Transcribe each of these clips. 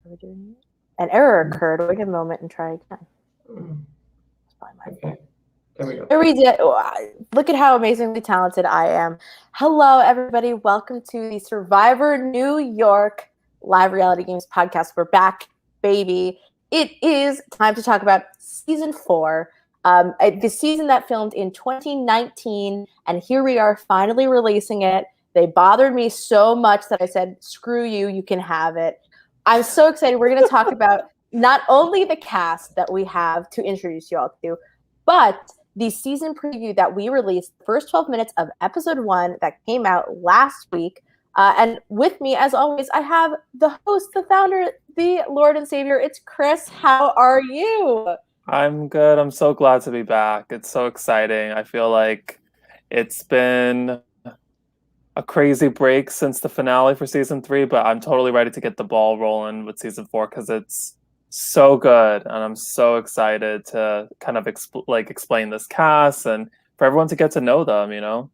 Are we doing it? An error occurred. Wait a moment and try again. Okay. There we go. There we go. Look at how amazingly talented I am. Hello, everybody. Welcome to the Survivor New York live reality games podcast. We're back, baby. It is time to talk about season 4. The season that filmed in 2019, and here we are finally releasing it. They bothered me so much that I said, screw you, you can have it. I'm so excited. We're going to talk about not only the cast that we have to introduce you all to, but the season preview that we released, the first 12 minutes of episode 1 that came out last week. And with me, as always, I have the host, the founder, the Lord and Savior. It's Chris. How are you? I'm good. I'm so glad to be back. It's so exciting. I feel like it's been a crazy break since the finale for season 3, but I'm totally ready to get the ball rolling with season 4 because it's so good, and I'm so excited to kind of explain this cast and for everyone to get to know them. You know,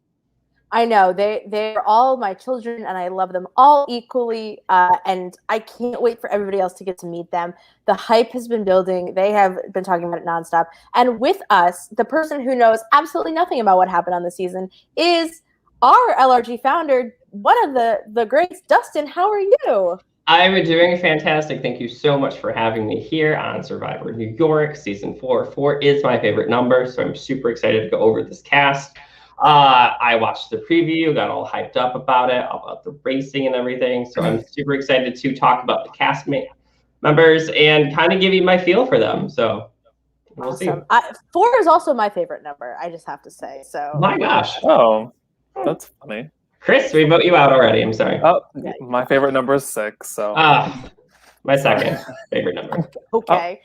I know they're all my children, and I love them all equally. And I can't wait for everybody else to get to meet them. The hype has been building. They have been talking about it nonstop. And with us, the person who knows absolutely nothing about what happened on the season is our LRG founder, one of the greats, DUSTYN. How are you? I'm doing fantastic. Thank you so much for having me here on Survivor New York season 4. 4 is my favorite number, so I'm super excited to go over this cast. I watched the preview, got all hyped up about it, about the racing and everything. So I'm super excited to talk about the cast members and kind of give you my feel for them. So we'll awesome. see. 4 is also my favorite number, I just have to say. So my gosh. Oh, that's funny. Chris, we vote you out already. I'm sorry. Oh, my favorite number is 6. So my second favorite number. Okay.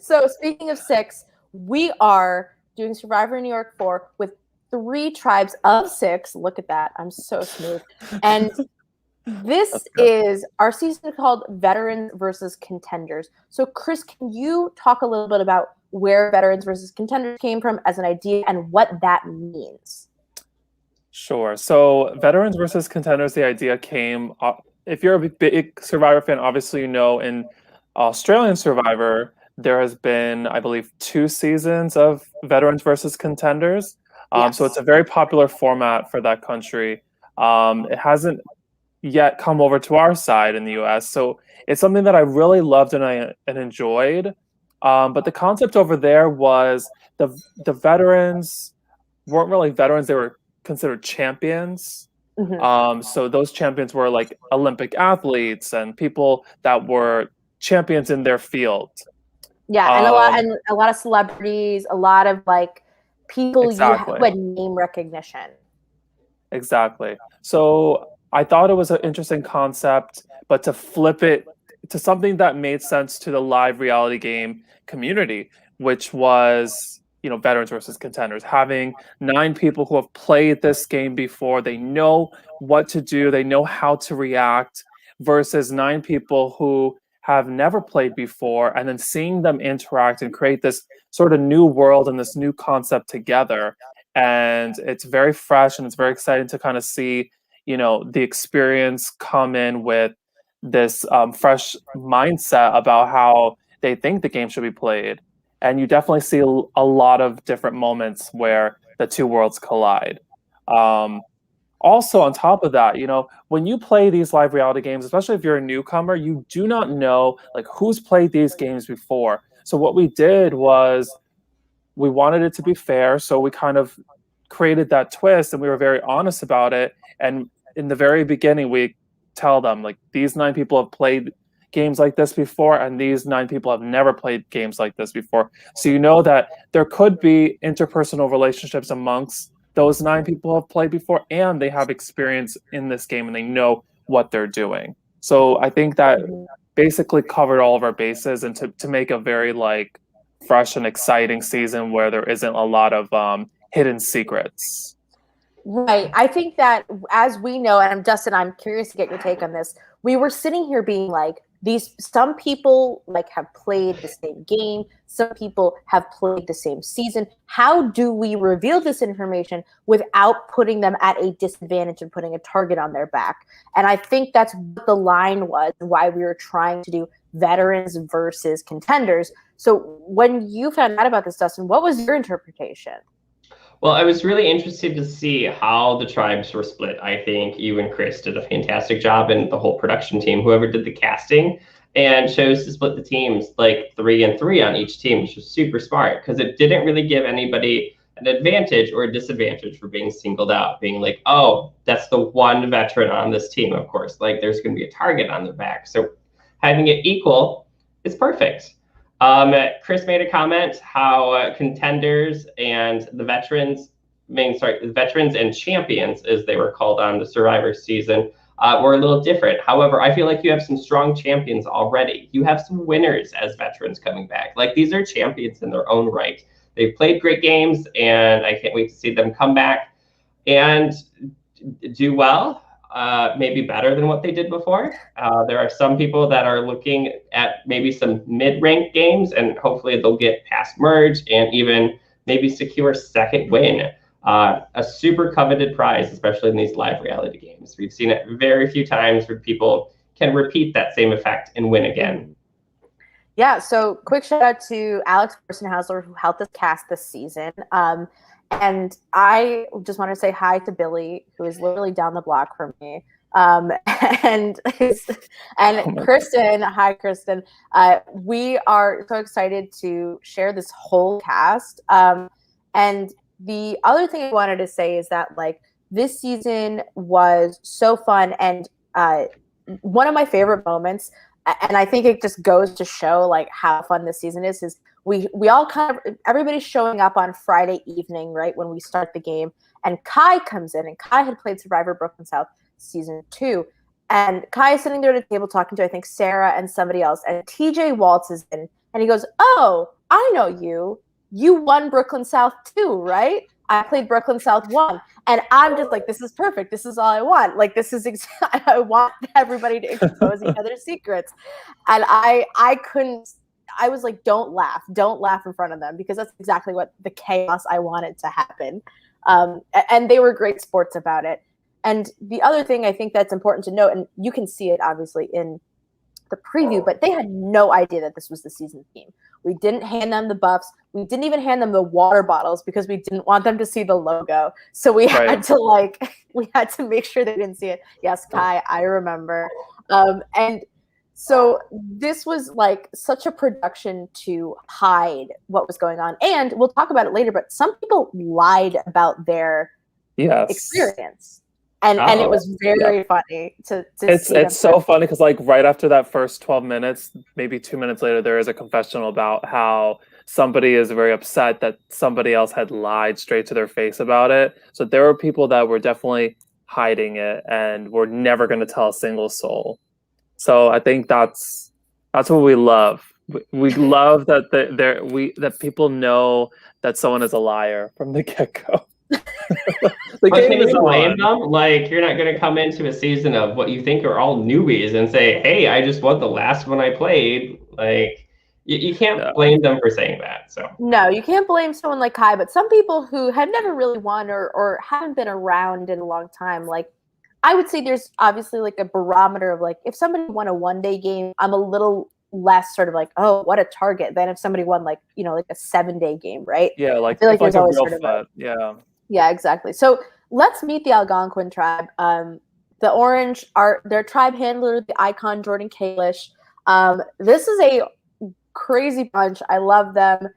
So speaking of 6, we are doing Survivor New York 4 with 3 tribes of 6. Look at that. I'm so smooth. And this is our season called Veterans versus Contenders. So Chris, can you talk a little bit about where Veterans versus Contenders came from as an idea and what that means? Sure. So Veterans versus Contenders, the idea came, if you're a big Survivor fan, obviously you know in Australian Survivor, there has been, I believe, 2 seasons of Veterans versus Contenders. Yes. So it's a very popular format for that country. It hasn't yet come over to our side in the US. So it's something that I really loved and enjoyed. But the concept over there was the veterans weren't really veterans. They were considered champions. Mm-hmm. So those champions were like Olympic athletes and people that were champions in their field. Yeah, and a lot of celebrities, a lot of like people exactly. who had name recognition. Exactly. So I thought it was an interesting concept, but to flip it to something that made sense to the live reality game community, which was, you know, Veterans versus Contenders, having 9 people who have played this game before, they know what to do, they know how to react, versus 9 people who have never played before, and then seeing them interact and create this sort of new world and this new concept together. And it's very fresh and it's very exciting to kind of see, you know, the experience come in with this fresh mindset about how they think the game should be played. And you definitely see a lot of different moments where the 2 worlds collide. Also, on top of that, you know, when you play these live reality games, especially if you're a newcomer, you do not know like who's played these games before. So what we did was we wanted it to be fair. So we kind of created that twist and we were very honest about it. And in the very beginning, we tell them like these 9 people have played games like this before and these 9 people have never played games like this before. So you know that there could be interpersonal relationships amongst those 9 people who have played before, and they have experience in this game and they know what they're doing. So I think that basically covered all of our bases, and to make a very like fresh and exciting season where there isn't a lot of hidden secrets. Right. I think that as we know, and DUSTYN, I'm curious to get your take on this. We were sitting here being like, some people like have played the same game, some people have played the same season. How do we reveal this information without putting them at a disadvantage and putting a target on their back? And I think that's what the line was, why we were trying to do veterans versus contenders. So when you found out about this, Dustin, what was your interpretation? Well, I was really interested to see how the tribes were split. I think you and Chris did a fantastic job, and the whole production team, whoever did the casting, and chose to split the teams like 3 and 3 on each team, which was super smart because it didn't really give anybody an advantage or a disadvantage for being singled out, being like, oh, that's the one veteran on this team, of course. Like there's going to be a target on their back. So having it equal is perfect. Chris made a comment how contenders and the veterans, the veterans and champions, as they were called on the Survivor season, were a little different. However, I feel like you have some strong champions already. You have some winners as veterans coming back. Like these are champions in their own right. They've played great games, and I can't wait to see them come back and do well. Maybe better than what they did before. There are some people that are looking at maybe some mid-ranked games, and hopefully they'll get past merge and even maybe secure a second win. A super coveted prize, especially in these live reality games. We've seen it very few times where people can repeat that same effect and win again. Yeah, so quick shout out to Alex Bersenhausler, who helped us cast this season. And I just want to say hi to Billy, who is literally down the block from me. And Kristen, hi Kristen. We are so excited to share this whole cast. And the other thing I wanted to say is that like this season was so fun, and one of my favorite moments, and I think it just goes to show like how fun this season is we all kind of, everybody's showing up on Friday evening, right, when we start the game, and Kai comes in, and Kai had played Survivor Brooklyn South season 2, and Kai is sitting there at a table talking to, I think, Sarah and somebody else, and TJ waltzes in, and he goes, oh, I know you won Brooklyn South 2, right? I played Brooklyn South 1. And I'm just like, this is perfect. This is all I want. Like, this is I want everybody to expose each other's secrets. And I couldn't, I was like, don't laugh in front of them, because that's exactly what the chaos I wanted to happen. And they were great sports about it. And the other thing I think that's important to note, and you can see it obviously in the preview, but they had no idea that this was the season theme. We didn't hand them the buffs. We didn't even hand them the water bottles because we didn't want them to see the logo. So we had to make sure they didn't see it. Yes, Kai, I remember. And so this was like such a production to hide what was going on. And we'll talk about it later, but some people lied about their experience. And it was very funny to see. It's so funny because like right after that first 12 minutes, maybe 2 minutes later, there is a confessional about how somebody is very upset that somebody else had lied straight to their face about it. So there were people that were definitely hiding it and were never going to tell a single soul. So I think that's what we love. We love that that people know that someone is a liar from the get-go. The game is blame them. Like, you're not going to come into a season of what you think are all newbies and say, hey, I just won the last one I played. Like, you can't blame them for saying that. So no, you can't blame someone like Kai, but some people who have never really won or haven't been around in a long time, like, I would say there's obviously like a barometer of like, if somebody won a one-day game, I'm a little less sort of like, oh, what a target, than if somebody won like, you know, like a 7-day game, right? Yeah, like, I feel like there's always sort of yeah, exactly. So let's meet the Algonquin tribe. The Orange are their tribe handler, the icon Jordan Kalish. This is a crazy bunch. I love them.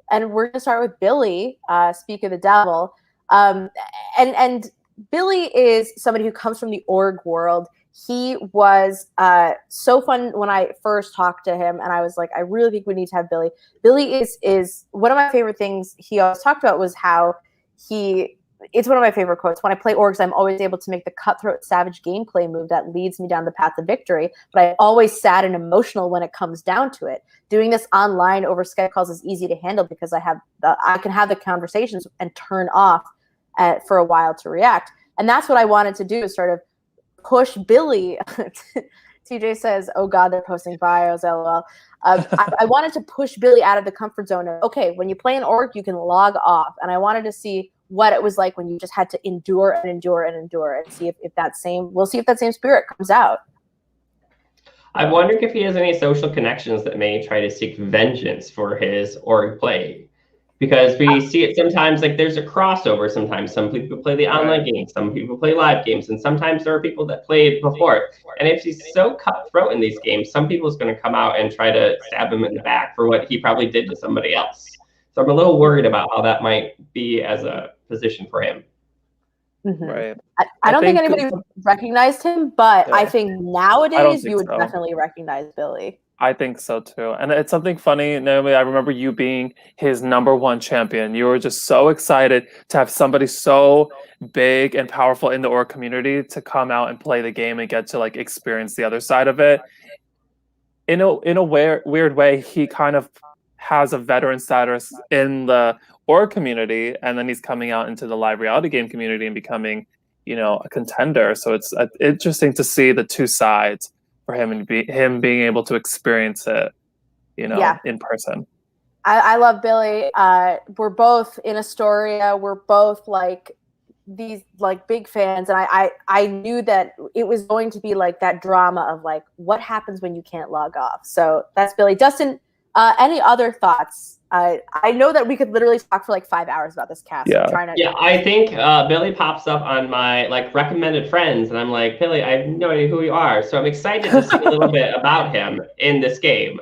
And we're gonna start with Billy, Speak of the Devil. And Billy is somebody who comes from the org world. He was so fun when I first talked to him, and I was like, I really think we need to have Billy. Billy is one of my favorite things he always talked about was how it's one of my favorite quotes. When I play orgs, I'm always able to make the cutthroat savage gameplay move that leads me down the path of victory, but I'm always sad and emotional when it comes down to it. Doing this online over Skype calls is easy to handle because I can have the conversations and turn off for a while to react. And that's what I wanted to do, is sort of push Billy TJ says, "Oh God, they're posting bios." LOL. I wanted to push Billy out of the comfort zone of, okay, when you play an orc, you can log off, and I wanted to see what it was like when you just had to endure and endure and endure, and see if that same we'll see if that same spirit comes out. I'm wondering if he has any social connections that may try to seek vengeance for his org play. Because we see it sometimes, like there's a crossover sometimes. Some people play the online games, some people play live games, and sometimes there are people that played before. And if he's so cutthroat in these games, some people's going to come out and try to stab him in the back for what he probably did to somebody else. So I'm a little worried about how that might be as a position for him. Mm-hmm. Right. I don't think anybody recognized him, but I think nowadays you would so. Definitely recognize Billy. I think so too. And it's something funny, Naomi. I remember you being his #1 champion. You were just so excited to have somebody so big and powerful in the org community to come out and play the game and get to like experience the other side of it. In a weird way, he kind of has a veteran status in the org community, and then he's coming out into the live reality game community and becoming, a contender. So it's interesting to see the two sides for him and him being able to experience it, in person. I love Billy. We're both in Astoria. We're both like these like big fans, and I knew that it was going to be like that drama of like what happens when you can't log off. So that's Billy. Dustin, any other thoughts? I know that we could literally talk for like 5 hours about this cast. Yeah. I think Billy pops up on my like recommended friends, and I'm like, Billy, I have no idea who you are, so I'm excited to see a little bit about him in this game.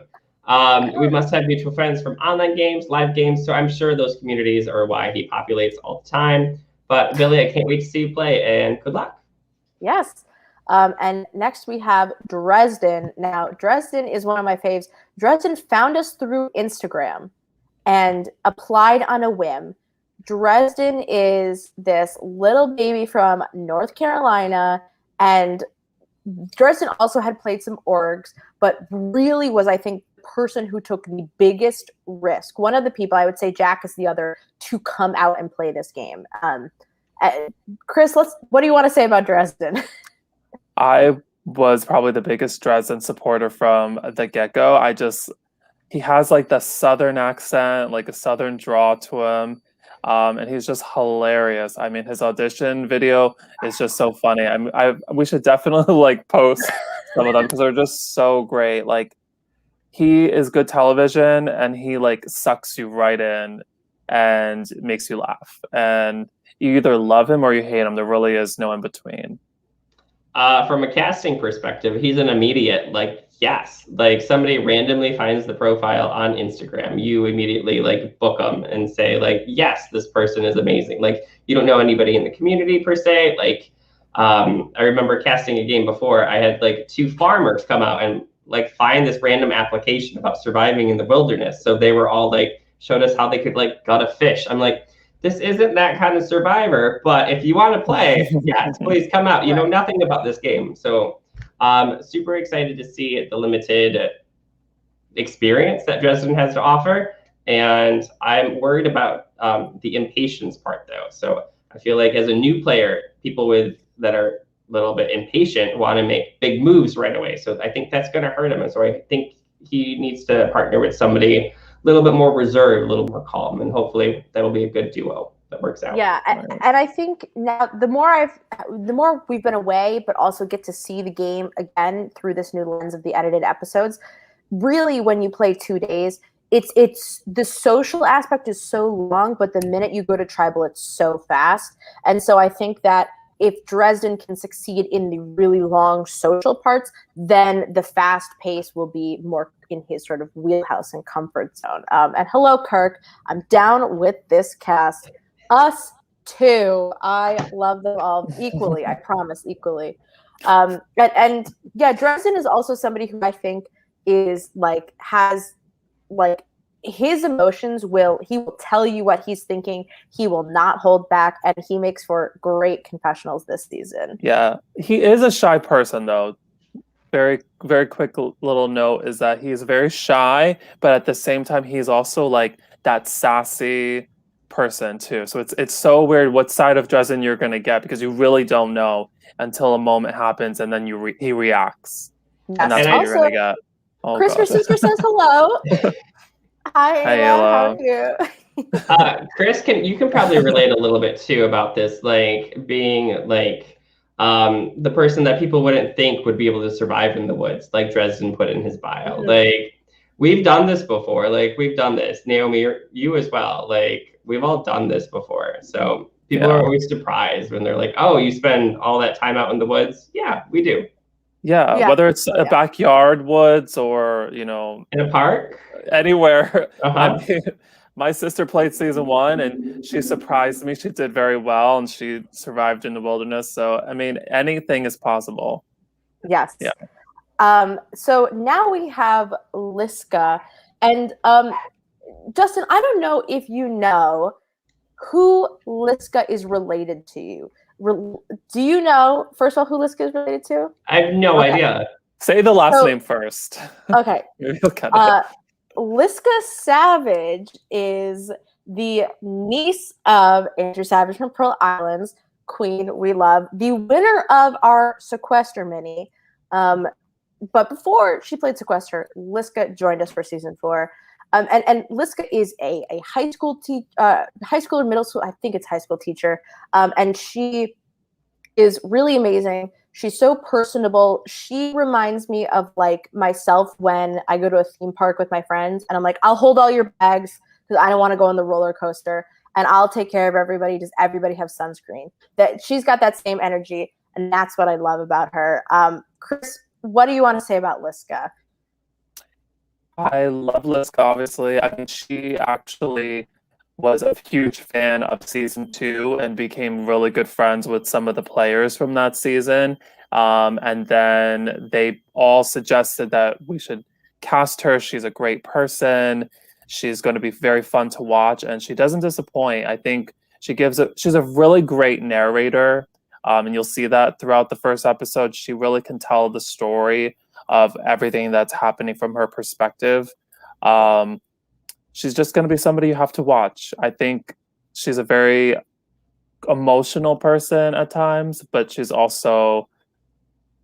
We must have mutual friends from online games, live games, so I'm sure those communities are why he populates all the time. But Billy, I can't wait to see you play, and good luck. Yes. And next we have Dresden. Now, Dresden is one of my faves. Dresden found us through Instagram and applied on a whim. Dresden is this little baby from North Carolina, and Dresden also had played some orgs, but really was, I think, the person who took the biggest risk. One of the people, I would say Jack is the other, to come out and play this game. Chris, what do you want to say about Dresden? I was probably the biggest Dresden supporter from the get-go. He has like the Southern accent, like a Southern draw to him. And he's just hilarious. I mean, his audition video is just so funny. We should definitely like post some of them because they're just so great. Like, he is good television, and he like sucks you right in and makes you laugh. And you either love him or you hate him. There really is no in between. From a casting perspective, he's an immediate like yes. Like somebody randomly finds the profile on Instagram, you immediately like book them and say like yes, this person is amazing. Like you don't know anybody in the community per se. Like I remember casting a game before. I had like 2 farmers come out and like find this random application about surviving in the wilderness. So they were all like showed us how they could like gut a fish. I'm like, this isn't that kind of Survivor, but if you want to play, yes, please come out. You know nothing about this game. So super excited to see the limited experience that Dresden has to offer. And I'm worried about the impatience part, though. So I feel like as a new player, people that are a little bit impatient want to make big moves right away. So I think that's going to hurt him. And so I think he needs to partner with somebody a little bit more reserved, a little more calm, and hopefully that'll be a good duo that works out. Yeah, and I think now the more we've been away, but also get to see the game again through this new lens of the edited episodes. Really, when you play 2 days, it's the social aspect is so long, but the minute you go to tribal, it's so fast. And so I think that if Dresden can succeed in the really long social parts, then the fast pace will be more in his sort of wheelhouse and comfort zone. And hello, Kirk. I'm down with this cast. Us too. I love them all equally. I promise, equally. And yeah, Dresden is also somebody who I think is like has like his emotions he will tell you what he's thinking. He will not hold back, and he makes for great confessionals this season. Yeah, he is a shy person, though. Very, very quick little note is that he's very shy, but at the same time, he's also like that sassy person too. So it's so weird what side of Dresden you're going to get because you really don't know until a moment happens and then he reacts. And that's Yes. what Also, you're gonna get. Oh Chris, your gosh. sister says hello. Hi, Hi, Ayla. How Ayla. are you? Chris, you can probably relate a little bit too about this, like being like the person that people wouldn't think would be able to survive in the woods, like Dresden put in his bio. Mhm. Like we've done this before. Like we've done this. Naomi, you as well. Like we've all done this before. So people Yeah. are always surprised when they're like, "Oh, you spend all that time out in the woods?" Yeah, we do. Yeah, Yeah. whether it's Oh, a yeah. backyard woods or, In a park. anywhere. I Uh-huh. mean, my sister played season 1 and she surprised me. She did very well and she survived in the wilderness. So, I mean, anything is possible. Yes. Yeah. So now we have Liska. And Dustin, I don't know if you know who Liska is related to you. Do you know, first of all, who Liska is related to? I have no Okay. idea. Say the last name first. Okay. Maybe you'll get it. Liska Savage is the niece of Andrew Savage from Pearl Islands, Queen we love, the winner of our Sequester mini. But before she played Sequester, Liska joined us for season 4. And Liska is a high school high school or middle school, I think it's high school teacher. And she is really amazing. She's so personable. She reminds me of like myself when I go to a theme park with my friends and I'm like, I'll hold all your bags because I don't want to go on the roller coaster and I'll take care of everybody. Does everybody have sunscreen? That she's got that same energy, and that's what I love about her. Chris, what do you want to say about Liska? I love Liska, obviously. I mean, she actually was a huge fan of season 2 and became really good friends with some of the players from that season. And then they all suggested that we should cast her. She's a great person. She's going to be very fun to watch, and she doesn't disappoint. I think she's a really great narrator. And you'll see that throughout the first episode. She really can tell the story of everything that's happening from her perspective. She's just going to be somebody you have to watch. I think she's a very emotional person at times, but she's also,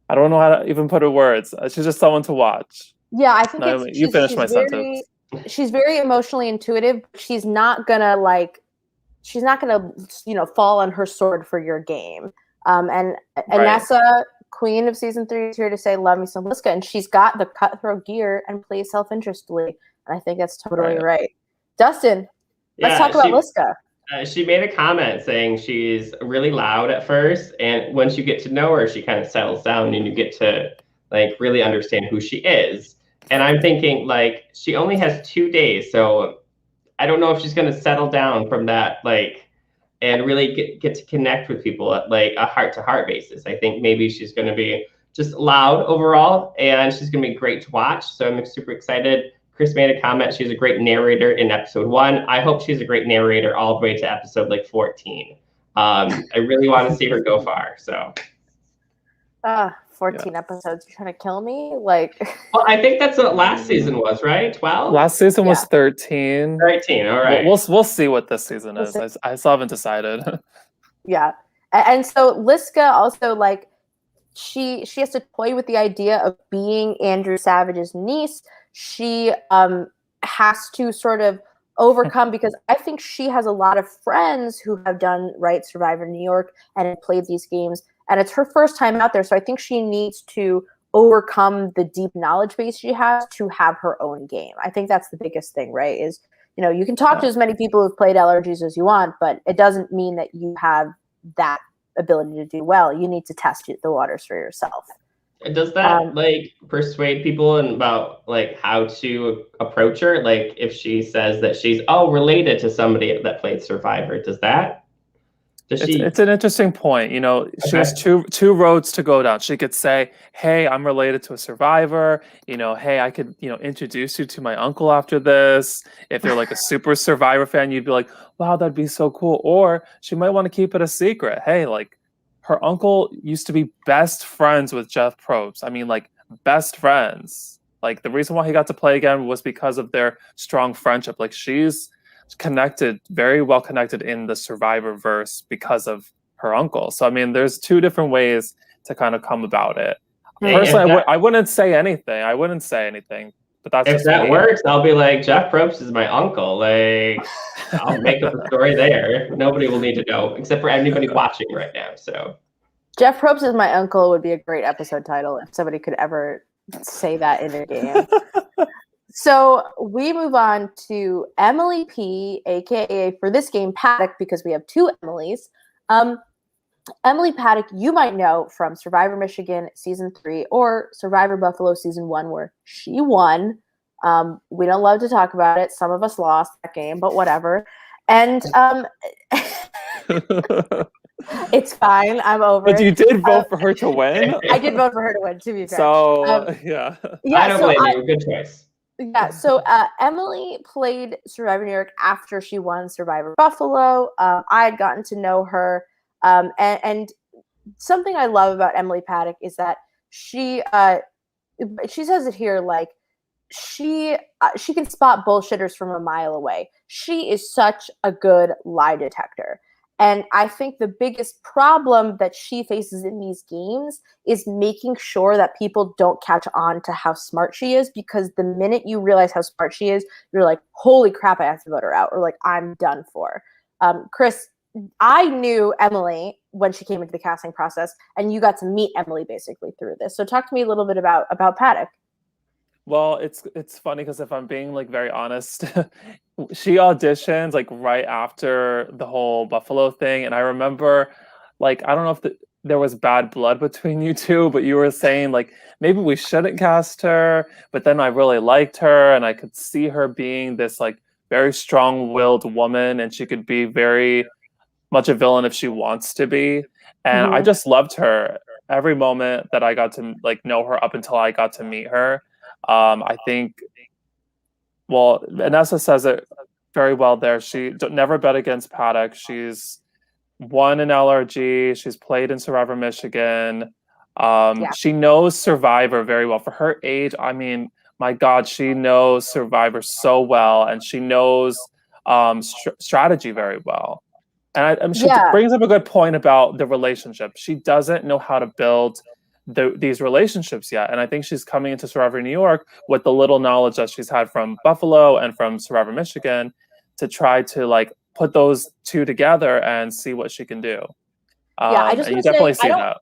I don't know how to even put her words. She's just someone to watch. Yeah, I think Naomi, you finish my sentence. She's very emotionally intuitive. She's not gonna fall on her sword for your game. And Anessa, Queen of season 3, is here to say, love me some Liska. And she's got the cutthroat gear and plays self-interestedly. And I think that's totally right. Dustin, let's talk about Liska. She made a comment saying she's really loud at first. And once you get to know her, she kind of settles down and you get to like really understand who she is. And I'm thinking like, she only has 2 days. So I don't know if she's going to settle down from that, like, and really get to connect with people at like a heart-to-heart basis. I think maybe she's going to be just loud overall, and she's going to be great to watch. So I'm super excited. Chris made a comment. She's a great narrator in episode 1. I hope she's a great narrator all the way to episode like 14. I really want to see her go far. So. 14 episodes. You're trying to kill me? Like. Well, I think that's what last season was, right? 12. Last season was 13. 13. All right. We'll see what this season is. I still haven't decided. Yeah, and so Liska also like she has to toy with the idea of being Andrew Savage's niece. She has to sort of overcome because I think she has a lot of friends who have done Survivor New York and have played these games, and it's her first time out there. So I think she needs to overcome the deep knowledge base she has to have her own game. I think that's the biggest thing, right? Is, you can talk to as many people who've played LRGs as you want, but it doesn't mean that you have that ability to do well. You need to test the waters for yourself. Does that like persuade people about like how to approach her? Like if she says that she's related to somebody that played Survivor, it's an interesting point. She has two roads to go down. She could say, hey, I'm related to a survivor. Hey, I could, introduce you to my uncle after this. If you're like a super Survivor fan, you'd be like, wow, that'd be so cool. Or she might want to keep it a secret. Hey, like her uncle used to be best friends with Jeff Probst. I mean, like best friends. Like the reason why he got to play again was because of their strong friendship. Like she's connected, very well connected in the Survivor-verse because of her uncle. So I mean, there's 2 different ways to kind of come about it. Personally, I wouldn't say anything. But that's if that works, I'll be like, Jeff Probst is my uncle. Like, I'll make up a story there. Nobody will need to know, except for anybody watching right now. So, Jeff Probst is my uncle would be a great episode title if somebody could ever say that in a game. So we move on to Emily P, aka for this game Paddock, because we have two Emilys. Emily Paddock, you might know from Survivor Michigan Season 3 or Survivor Buffalo Season 1, where she won. We don't love to talk about it. Some of us lost that game, but whatever. And it's fine. I'm over But you did vote for her to win? I did vote for her to win, to be fair. So, yeah. I don't blame you. Good choice. Yeah, so Emily played Survivor New York after she won Survivor Buffalo. I had gotten to know her. And something I love about Emily Paddock is that she says it here, like she can spot bullshitters from a mile away. She is such a good lie detector. And I think the biggest problem that she faces in these games is making sure that people don't catch on to how smart she is, because the minute you realize how smart she is, you're like, holy crap, I have to vote her out, or like, I'm done for. Chris, I knew Emily when she came into the casting process, and you got to meet Emily basically through this. So talk to me a little bit about Paddock. Well, it's funny because if I'm being like very honest, she auditioned like right after the whole Buffalo thing, and I remember, like, I don't know if there was bad blood between you two, but you were saying like maybe we shouldn't cast her, but then I really liked her, and I could see her being this like very strong-willed woman, and she could be very much a villain if she wants to be. And I just loved her every moment that I got to like know her up until I got to meet her. I think, well, Vanessa says it very well there. She never bet against Paddock. She's won in LRG. She's played in Survivor Michigan. She knows Survivor very well. For her age, I mean, my God, she knows Survivor so well, and she knows strategy very well. And she brings up a good point about the relationship. She doesn't know how to build these relationships yet. And I think she's coming into Survivor New York with the little knowledge that she's had from Buffalo and from Survivor Michigan to try to like put those two together and see what she can do. I just and you definitely see that.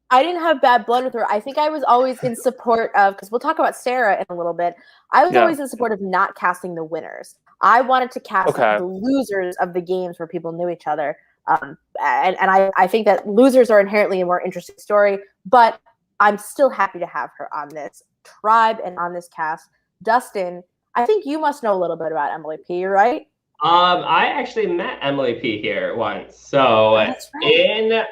I didn't have bad blood with her. I think I was always in support of, because we'll talk about Sarah in a little bit. I was always in support of not casting the winners. I wanted to cast the losers of the games where people knew each other. And I think that losers are inherently a more interesting story, but I'm still happy to have her on this tribe and on this cast. DUSTYN, I think you must know a little bit about Emily P, right? I actually met Emily P here once. So in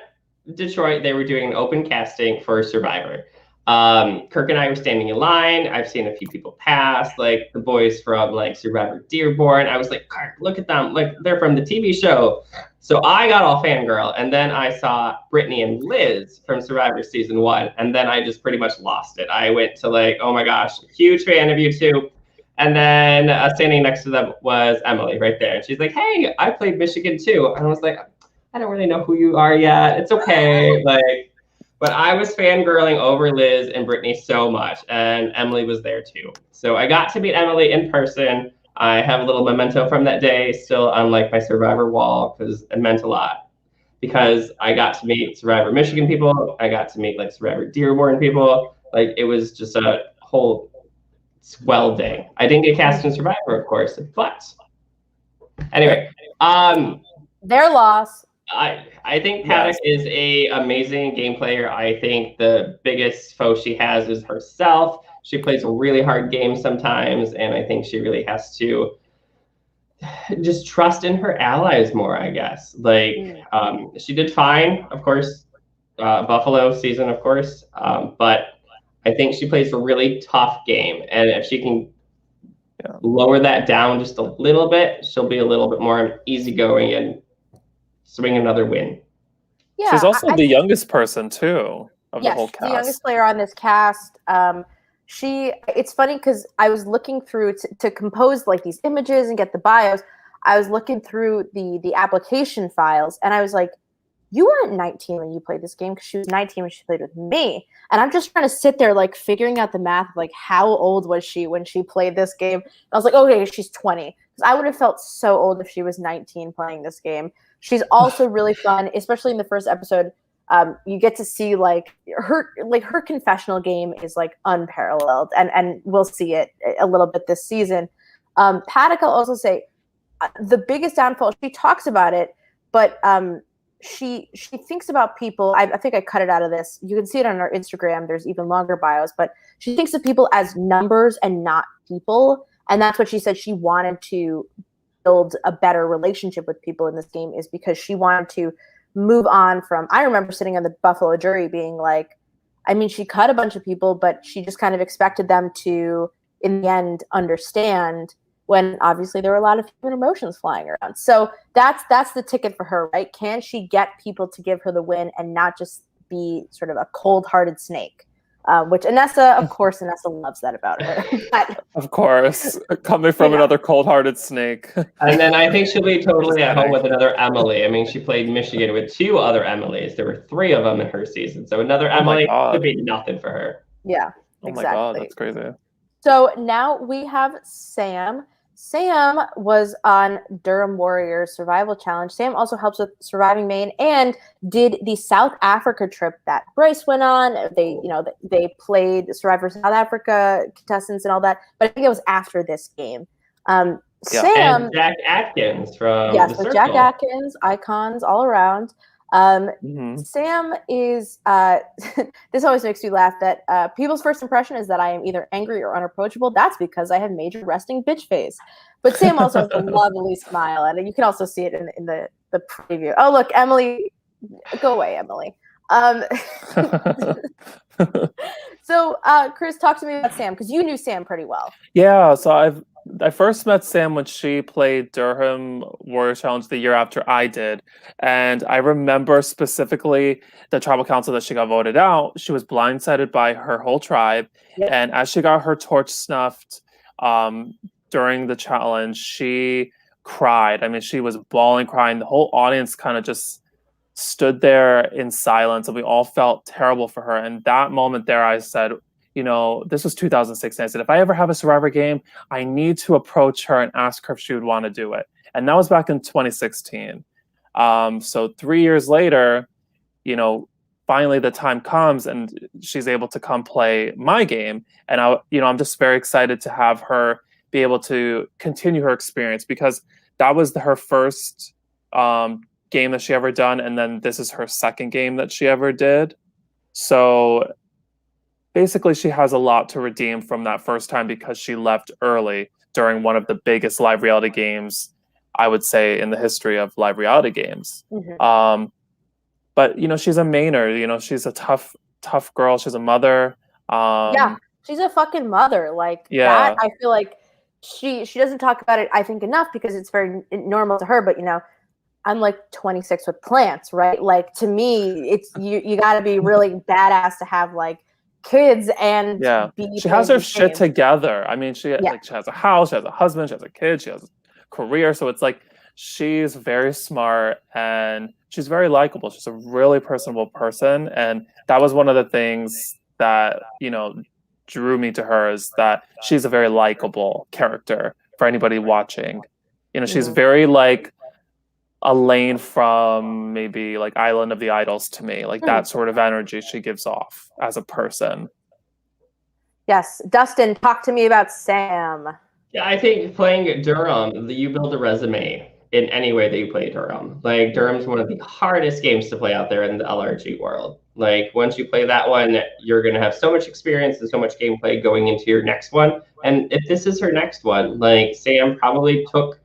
Detroit, they were doing an open casting for Survivor. Kirk and I were standing in line. I've seen a few people pass, like the boys from like Survivor Dearborn. I was like, Kirk, look at them. Like they're from the TV show. So I got all fangirl. And then I saw Brittany and Liz from Survivor Season 1. And then I just pretty much lost it. I went to like, oh my gosh, huge fan of you two. And then standing next to them was Emily right there. And she's like, hey, I played Michigan too. And I was like, I don't really know who you are yet. It's okay. Like, but I was fangirling over Liz and Brittany so much, and Emily was there too. So I got to meet Emily in person. I have a little memento from that day still on like my Survivor wall because it meant a lot. Because I got to meet Survivor Michigan people, I got to meet like Survivor Dearborn people. Like it was just a whole swell day. I didn't get cast in Survivor, of course, but anyway, their loss. I think Paddock is a amazing game player. I think the biggest foe she has is herself. She plays a really hard game sometimes, and I think she really has to just trust in her allies more, I guess. Like, she did fine, of course, Buffalo season, of course, but I think she plays a really tough game, and if she can lower that down just a little bit, she'll be a little bit more easygoing and swing another win. Yeah, she's also the youngest person too of the whole cast. The youngest player on this cast. It's funny because I was looking through to compose like these images and get the bios. I was looking through the application files, and I was like, you weren't 19 when you played this game, because she was 19 when she played with me. And I'm just trying to sit there like figuring out the math of like how old was she when she played this game. I was like, okay, she's 20. Because I would have felt so old if she was 19 playing this game. She's also really fun, especially in the first episode. You get to see like her confessional game is like unparalleled, and we'll see it a little bit this season. Paddock, I'll also say the biggest downfall, she talks about it, but she thinks about people. I think I cut it out of this. You can see it on our Instagram. There's even longer bios, but she thinks of people as numbers and not people. And that's what she said. She wanted to build a better relationship with people in this game, is because she wanted to move on from, I remember sitting on the Buffalo jury being like, I mean, she cut a bunch of people, but she just kind of expected them to, in the end, understand, when obviously there were a lot of human emotions flying around. So that's the ticket for her, right? Can she get people to give her the win and not just be sort of a cold-hearted snake? Which Anessa loves that about her. But, of course, coming from another cold-hearted snake. And then I think she'll be totally at home with another Emily. I mean, she played Michigan with 2 other Emilys. There were 3 of them in her season. So another Emily could be nothing for her. Yeah, exactly. Oh my God, that's crazy. So now we have Sam. Sam was on Durham Warriors Survival Challenge. Sam also helps with Surviving Maine and did the South Africa trip that Bryce went on. They played Survivor South Africa contestants and all that, but I think it was after this game. Sam and Jack Atkins from The Circle. Jack Atkins, icons all around. Sam is this always makes me laugh that people's first impression is that I am either angry or unapproachable. That's because I have major resting bitch face. But Sam also has a lovely smile, and you can also see it in the preview. Oh, look, Emily, go away, Emily. So Chris, talk to me about Sam, because you knew Sam pretty well. Yeah, so I first met Sam when she played Durham Warrior Challenge the year after I did. And I remember specifically the tribal council that she got voted out. She was blindsided by her whole tribe. Yep. And as she got her torch snuffed during the challenge, she cried. I mean, she was bawling, crying. The whole audience kind of just stood there in silence, and we all felt terrible for her. And that moment there, I said, this was 2016. I said, if I ever have a Survivor game, I need to approach her and ask her if she would want to do it. And that was back in 2016. So 3 years later, finally the time comes and she's able to come play my game. And I'm just very excited to have her be able to continue her experience, because that was her first game that she ever done. And then this is her second game that she ever did. So basically, she has a lot to redeem from that first time, because she left early during one of the biggest live reality games, I would say, in the history of live reality games. Mm-hmm. But, she's a Mainer. She's a tough girl. She's a mother. Yeah, she's a fucking mother. That, I feel like she doesn't talk about it, I think, enough, because it's very normal to her. But, I'm like 26 with plants, right? Like, to me, it's you got to be really badass to have kids and she has her shit together. I mean, she has a house, she has a husband, she has a kid, she has a career. So it's like she's very smart and she's very likable. She's a really personable person, and that was one of the things that drew me to her, is that she's a very likable character for anybody watching. She's very like Elaine from maybe Island of the Idols to me, that sort of energy she gives off as a person. Yes. DUSTYN, talk to me about Sam. Yeah, I think playing Durham, you build a resume in any way that you play Durham. Durham's one of the hardest games to play out there in the LRG world. Once you play that one, you're going to have so much experience and so much gameplay going into your next one. And if this is her next one, Sam probably took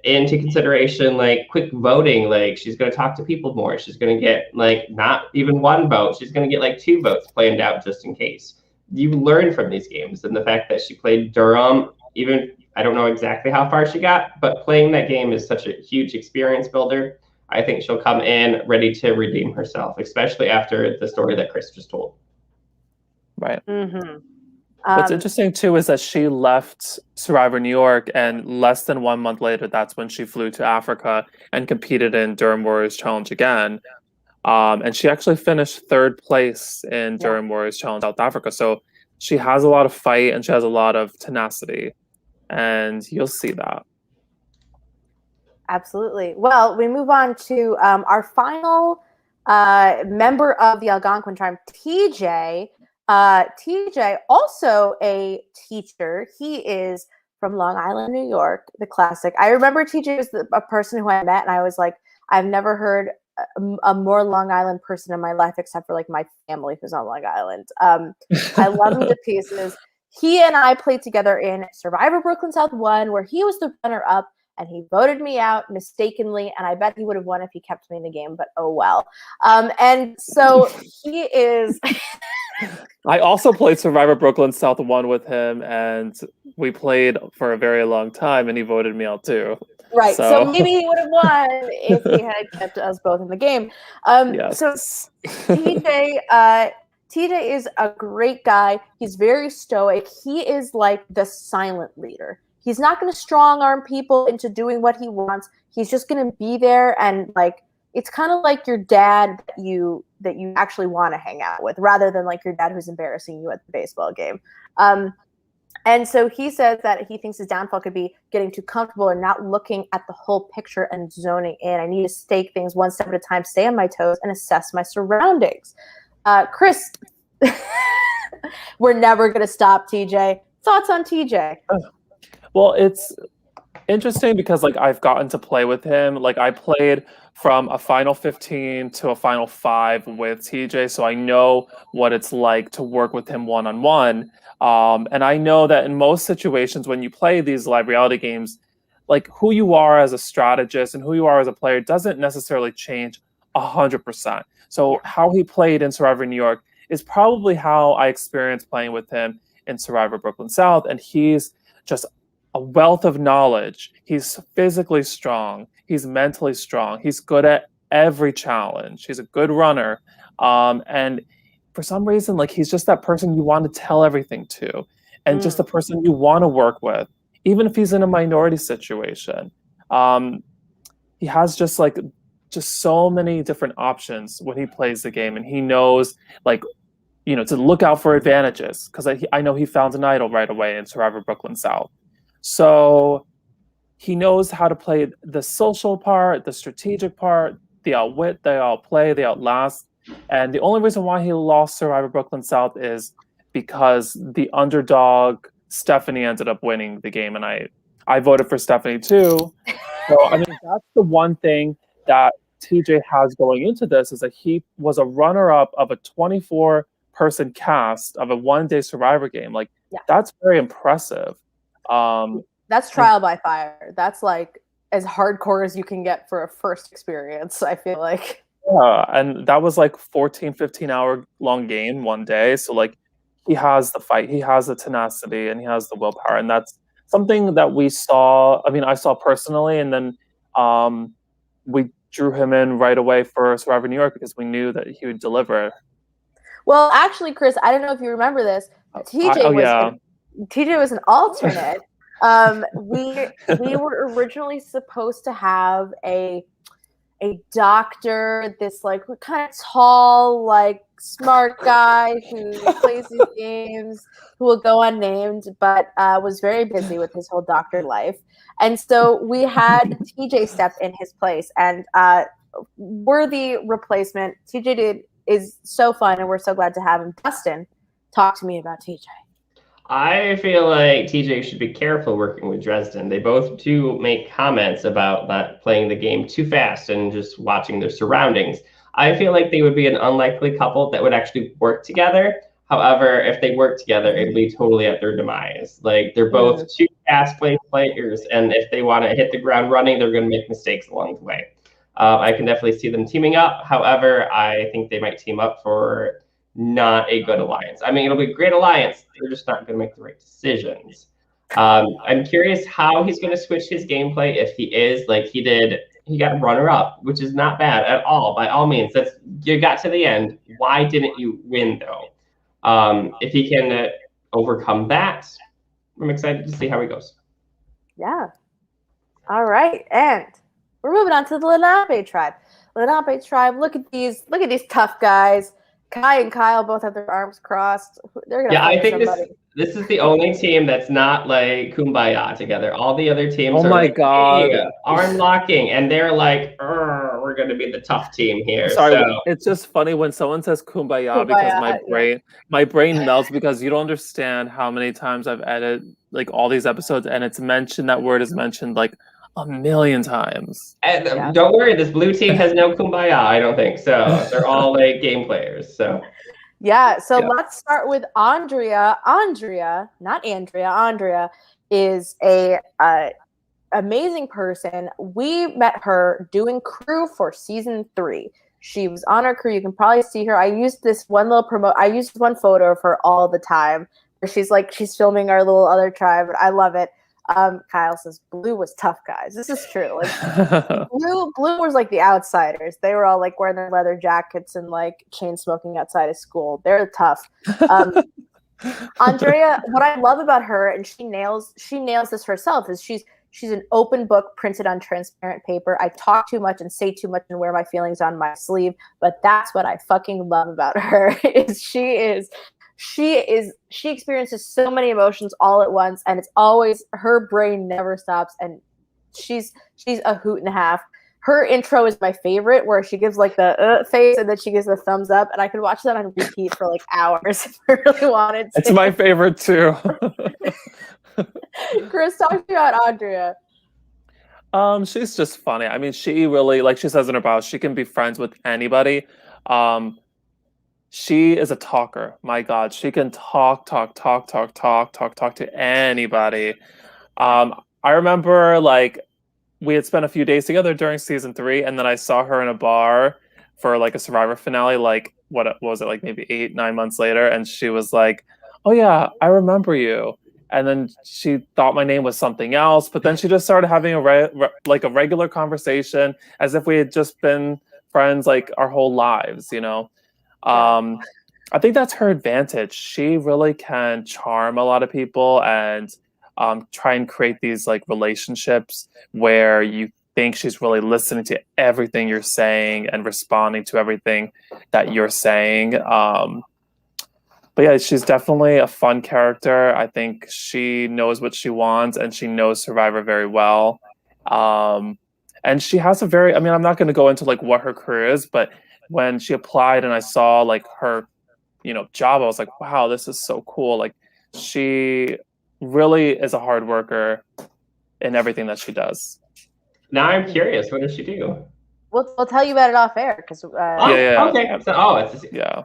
into consideration quick voting. She's going to talk to people more. She's going to get not even 1 vote, she's going to get 2 votes planned out just in case. You learn from these games, and the fact that she played Durham, even I don't know exactly how far she got, but playing that game is such a huge experience builder. I think she'll come in ready to redeem herself, especially after the story that Chris just told. Right. Mm-hmm. What's interesting, too, is that she left Survivor New York, and less than 1 month later, that's when she flew to Africa and competed in Durham Warriors Challenge again. And she actually finished 3rd place in Durham Warriors Challenge South Africa. So she has a lot of fight and she has a lot of tenacity. And you'll see that. Absolutely. Well, we move on to our final member of the Algonquin tribe, TJ. TJ, also a teacher. He is from Long Island, New York, the classic. I remember TJ was a person who I met, and I was like, I've never heard a more Long Island person in my life, except for like my family who's on Long Island. I love him to pieces. He and I played together in Survivor Brooklyn South 1, where he was the runner-up, and he voted me out mistakenly, and I bet he would have won if he kept me in the game, but oh well. And so he is... I also played Survivor Brooklyn South 1 with him, and we played for a very long time, and he voted me out too. Right, so maybe he would have won if he had kept us both in the game. Yes. So TJ is a great guy. He's very stoic. He is like the silent leader. He's not going to strong arm people into doing what he wants. He's just going to be there, and like it's kind of like your dad that you actually want to hang out with, rather than like your dad who's embarrassing you at the baseball game. And so he says that he thinks his downfall could be getting too comfortable or not looking at the whole picture and zoning in. I need to take things one step at a time, stay on my toes, and assess my surroundings. Chris, we're never going to stop TJ. Thoughts on TJ? Well, it's interesting because like I've gotten to play with him. Like I played from a final 15 to a final 5 with TJ, so I know what it's like to work with him one-on-one. And I know that in most situations when you play these live reality games, like who you are as a strategist and who you are as a player doesn't necessarily change 100%. So how he played in Survivor New York is probably how I experienced playing with him in Survivor Brooklyn South. And he's just a wealth of knowledge. He's physically strong. He's mentally strong. He's good at every challenge. He's a good runner. And for some reason, like he's just that person you want to tell everything to, and just the person you want to work with, even if he's in a minority situation. He has just so many different options when he plays the game, and he knows like, you know, to look out for advantages, because I know he found an idol right away in Survivor Brooklyn South. So he knows how to play the social part, the strategic part, the outwit, the outplay, the outlast. And the only reason why he lost Survivor Brooklyn South is because the underdog Stephanie ended up winning the game, and I voted for Stephanie too. So I mean, that's the one thing that TJ has going into this, is that he was a runner-up of a 24-person cast of a one-day Survivor game. Like that's very impressive. That's trial by fire. That's like as hardcore as you can get for a first experience, I feel like. Yeah, and that was like 14, 15-hour long game one day. So like he has the fight, he has the tenacity, and he has the willpower. And that's something that we saw. I mean, I saw personally, and then we drew him in right away for Survivor New York because we knew that he would deliver. Well, actually, Chris, I don't know if you remember this. TJ was an alternate. We were originally supposed to have a doctor, this like kind of tall, like smart guy who plays these games, who will go unnamed, but was very busy with his whole doctor life. And so we had TJ step in his place, and worthy replacement. TJ is so fun, and we're so glad to have him. DUSTYN, talk to me about TJ. I feel like TJ should be careful working with Dresden. They both do make comments about not playing the game too fast and just watching their surroundings. I feel like they would be an unlikely couple that would actually work together. However, if they work together, it would be totally at their demise. Like they're both two fast-paced players, and if they want to hit the ground running, they're going to make mistakes along the way. I can definitely see them teaming up. However, I think they might team up for not a good alliance. I mean, it'll be a great alliance. They're just not going to make the right decisions. I'm curious how he's going to switch his gameplay if he is like he did. He got runner-up, which is not bad at all. By all means, you got to the end. Why didn't you win though? If he can overcome that, I'm excited to see how he goes. Yeah. All right, and we're moving on to the Lenape tribe. Lenape tribe. Look at these tough guys. Kai and Kyle both have their arms crossed. They're gonna Yeah, I fight think somebody. this is the only team that's not like kumbaya together. All the other teams Oh are my like, God. hey, arm locking, and they're like, we're gonna be the tough team here. Sorry, So it's just funny when someone says kumbaya because my brain melts because you don't understand how many times I've edited like all these episodes and it's mentioned, that word is mentioned like a million times. and don't worry, this blue team has no kumbaya. I don't think so. They're all like game players. So Yeah, so Yeah. let's start with Andrea. Andrea, not Andrea. Andrea is a amazing person. We met her doing crew for season 3. She was on our crew. You can probably see her. I used this one little I used one photo of her all the time. Where she's filming our little other tribe. I love it. Kyle says Blue was tough, guys. This is true. Like Blue was like the outsiders. They were all like wearing their leather jackets and like chain smoking outside of school. They're tough. Andrea, what I love about her, and she nails this herself, is she's an open book printed on transparent paper. I talk too much and say too much and wear my feelings on my sleeve, but that's what I fucking love about her. She experiences so many emotions all at once, and it's always, her brain never stops, and she's a hoot and a half. Her intro is my favorite, where she gives like the face and then she gives the thumbs up, and I could watch that on repeat for like hours if I really wanted to. It's my favorite too. Chris, talk to me about Andrea. She's just funny. I mean, she really, like she says in her bio, she can be friends with anybody. She is a talker. My God, she can talk to anybody. I remember like we had spent a few days together during season 3, and then I saw her in a bar for like a Survivor finale. Like what was it? Like maybe 8-9 months later, and she was like, "Oh yeah, I remember you." And then she thought my name was something else, but then she just started having a regular conversation as if we had just been friends like our whole lives, you know. I think that's her advantage. She really can charm a lot of people and try and create these like relationships where you think she's really listening to everything you're saying and responding to everything that you're saying. But yeah, she's definitely a fun character. I think she knows what she wants and she knows Survivor very well. And she has a very, I mean, I'm not going to go into like what her career is, but when she applied and I saw like her, you know, job, I was like, wow, this is so cool. Like she really is a hard worker in everything that she does. now I'm curious, what does she do? We'll tell you about it off air because Yeah. Okay. So it's a Yeah.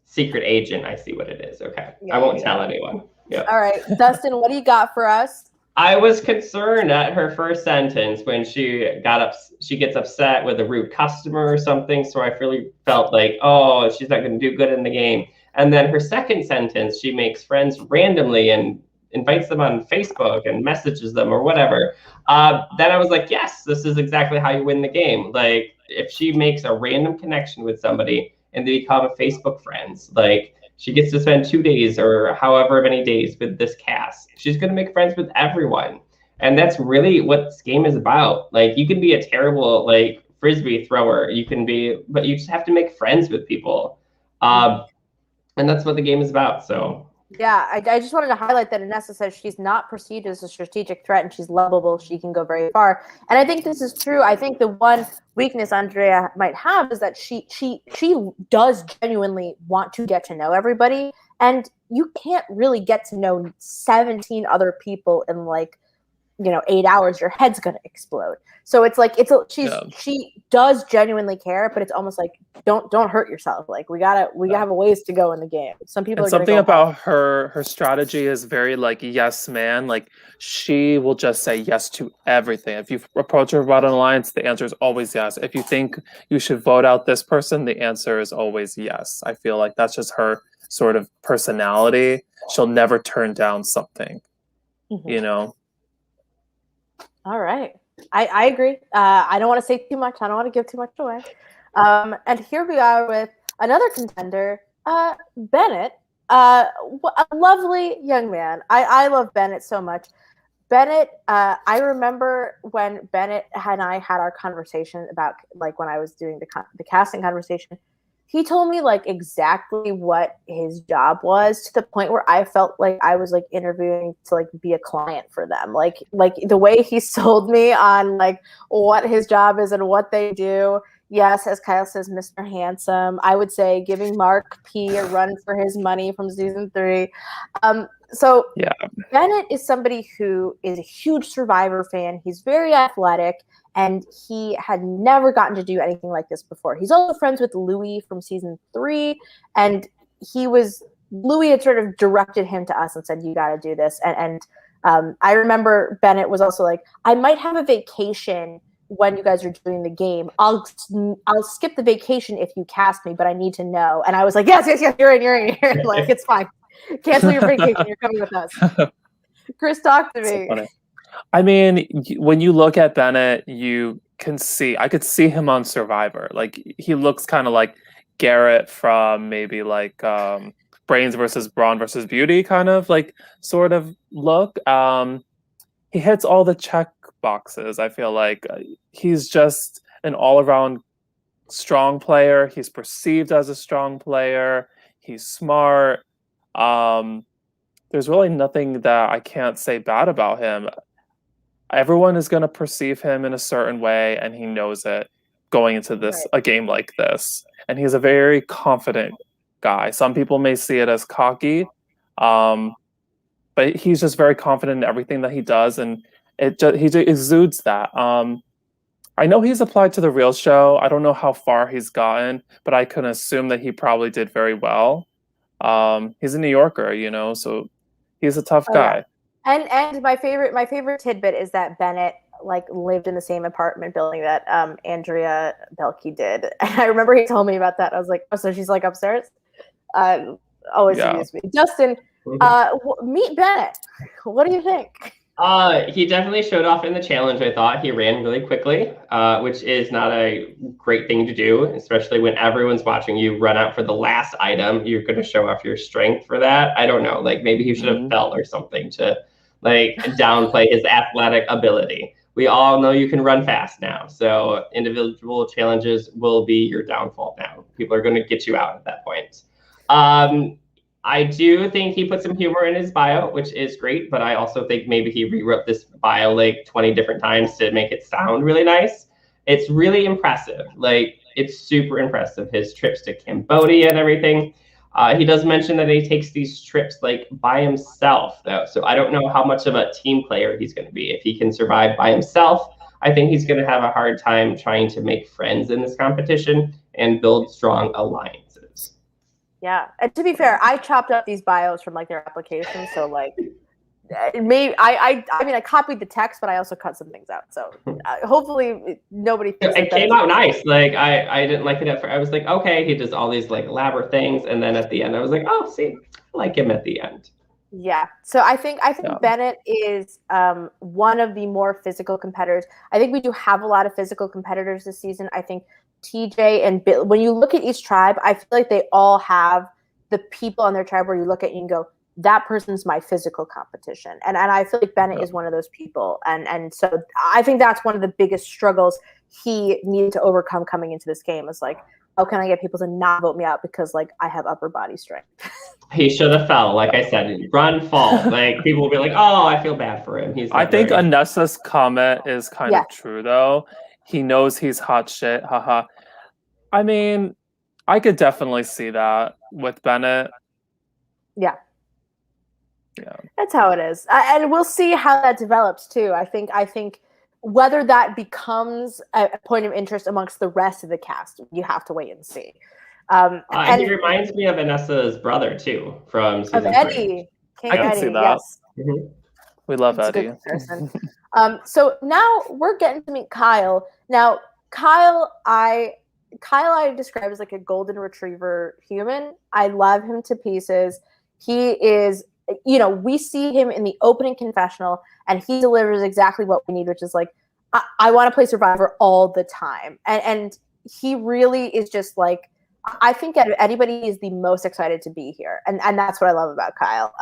secret agent. I see what it is. Okay. Yeah, I won't tell anyone. Yeah. All right, Dustin, what do you got for us? I was concerned at her first sentence when she gets upset with a rude customer or something. So I really felt like, oh, she's not going to do good in the game. And then her second sentence, she makes friends randomly and invites them on Facebook and messages them or whatever. Then I was like, yes, this is exactly how you win the game. Like if she makes a random connection with somebody and they become Facebook friends, like she gets to spend 2 days or however many days with this cast. She's going to make friends with everyone. And that's really what this game is about. Like you can be a terrible like Frisbee thrower. But you just have to make friends with people. And that's what the game is about. So Yeah, I just wanted to highlight that Inessa says she's not perceived as a strategic threat and she's lovable. She can go very far. And I think this is true. I think the one weakness Andrea might have is that she does genuinely want to get to know everybody. And you can't really get to know 17 other people in like, 8 hours. Your head's going to explode. So it's like she does genuinely care, but it's almost like don't hurt yourself. Like we gotta have a ways to go in the game. Some people and are something go about her strategy is very like yes man. Like she will just say yes to everything. If you approach her about an alliance, the answer is always yes. If you think you should vote out this person, the answer is always yes. I feel like that's just her sort of personality. She'll never turn down something. Mm-hmm. All right. I agree. I don't want to say too much. I don't want to give too much away. And here we are with another contender, Bennett, a lovely young man. I love Bennett so much. Bennett, I remember when Bennett and I had our conversation about like when I was doing the casting conversation, he told me like exactly what his job was to the point where I felt like I was like interviewing to like be a client for them. Like the way he sold me on like what his job is and what they do. Yes, as Kyle says, Mr. Handsome. I would say giving Mark P a run for his money from season 3. So Yeah. Bennett is somebody who is a huge Survivor fan. He's very athletic, and he had never gotten to do anything like this before. He's also friends with Louis from season 3, and Louis had sort of directed him to us and said, "You got to do this." And I remember Bennett was also like, "I might have a vacation when you guys are doing the game. I'll skip the vacation if you cast me, but I need to know." And I was like, "Yes, you're in. Like, it's fine. Cancel your vacation. You're coming with us." Chris, talk to me. So I mean, when you look at Bennett, I could see him on Survivor. Like, he looks kind of like Garrett from maybe like Brains versus Brawn versus Beauty kind of like sort of look. He hits all the check boxes. I feel like he's just an all-around strong player. He's perceived as a strong player. He's smart. There's really nothing that I can't say bad about him. Everyone is going to perceive him in a certain way, and he knows it going into a game like this. And he's a very confident guy. Some people may see it as cocky, but he's just very confident in everything that he does, and he exudes that. I know he's applied to the real show. I don't know how far he's gotten, but I can assume that he probably did very well. He's a New Yorker, so he's a tough guy. Yeah. And my favorite tidbit is that Bennett like lived in the same apartment building that Andrea Belke did. And I remember he told me about that. I was like, oh, so she's like upstairs? Always amused me. DUSTYN, meet Bennett. What do you think? He definitely showed off in the challenge. I thought he ran really quickly, which is not a great thing to do, especially when everyone's watching you run out for the last item. You're going to show off your strength for that. I don't know, like maybe he should have fell or something to like downplay his athletic ability. We all know you can run fast now, so individual challenges will be your downfall now. People are going to get you out at that point. I do think he put some humor in his bio, which is great, but I also think maybe he rewrote this bio like 20 different times to make it sound really nice. It's really impressive. Like, it's super impressive, his trips to Cambodia and everything. He does mention that he takes these trips like by himself, though. So I don't know how much of a team player he's going to be. If he can survive by himself, I think he's going to have a hard time trying to make friends in this competition and build strong alliances. Yeah, and to be fair, I chopped up these bios from like their applications, so like maybe I mean I copied the text, but I also cut some things out. So hopefully nobody thinks it came out nice. Like I didn't like it at first. I was like, okay, he does all these like elaborate things, and then at the end, I was like, oh, see, I like him at the end. Yeah. So I think Bennett is one of the more physical competitors. I think we do have a lot of physical competitors this season. I think TJ and Bill, when you look at each tribe, I feel like they all have the people on their tribe where you look at you and go, that person's my physical competition. And I feel like Bennett is one of those people. And so I think that's one of the biggest struggles he needed to overcome coming into this game is like, how can I get people to not vote me out because like I have upper body strength? He should have fell. Like I said, run, fall. Like people will be like, oh, I feel bad for him. I think Anessa's comment is kind of true though. He knows he's hot shit. Haha. I mean, I could definitely see that with Bennett. Yeah. That's how it is. And we'll see how that develops too. I think whether that becomes a point of interest amongst the rest of the cast, you have to wait and see. And he reminds me of Vanessa's brother too from season 3. Eddie. King I can Eddie, see that. Yes. Mm-hmm. We love That's Eddie. So now we're getting to meet Kyle. Now, Kyle I describe as like a golden retriever human. I love him to pieces. He is, we see him in the opening confessional and he delivers exactly what we need, which is like, I want to play Survivor all the time. And he really is just like, I think anybody is the most excited to be here, and that's what I love about Kyle.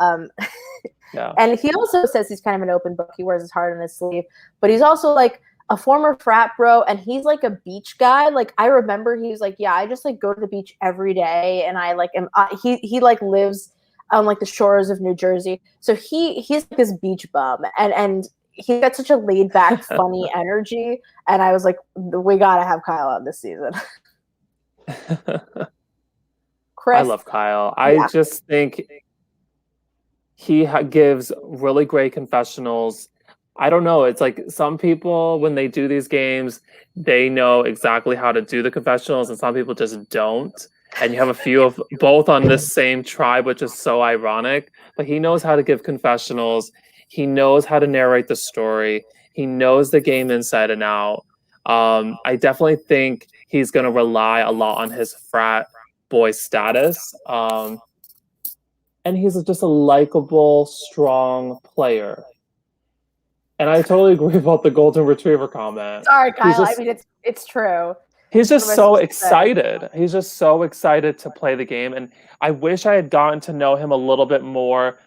Yeah. And he also says he's kind of an open book. He wears his heart on his sleeve, but he's also like a former frat bro, and he's like a beach guy. Like I remember he was like, yeah, I just like go to the beach every day, and I like am. He like lives on like the shores of New Jersey, so he's like this beach bum, and he's got such a laid back, funny energy. And I was like, we gotta have Kyle on this season. Chris, I love Kyle. I just think he gives really great confessionals. I don't know. It's like some people, when they do these games, they know exactly how to do the confessionals, and some people just don't. And you have a few of both on this same tribe, which is so ironic. But he knows how to give confessionals. He knows how to narrate the story. He knows the game inside and out. I definitely think he's going to rely a lot on his frat boy status. And he's just a likable, strong player. And I totally agree about the golden retriever comment. Sorry, Kyle. I mean, it's true. He's just so excited. He's just so excited to play the game. And I wish I had gotten to know him a little bit more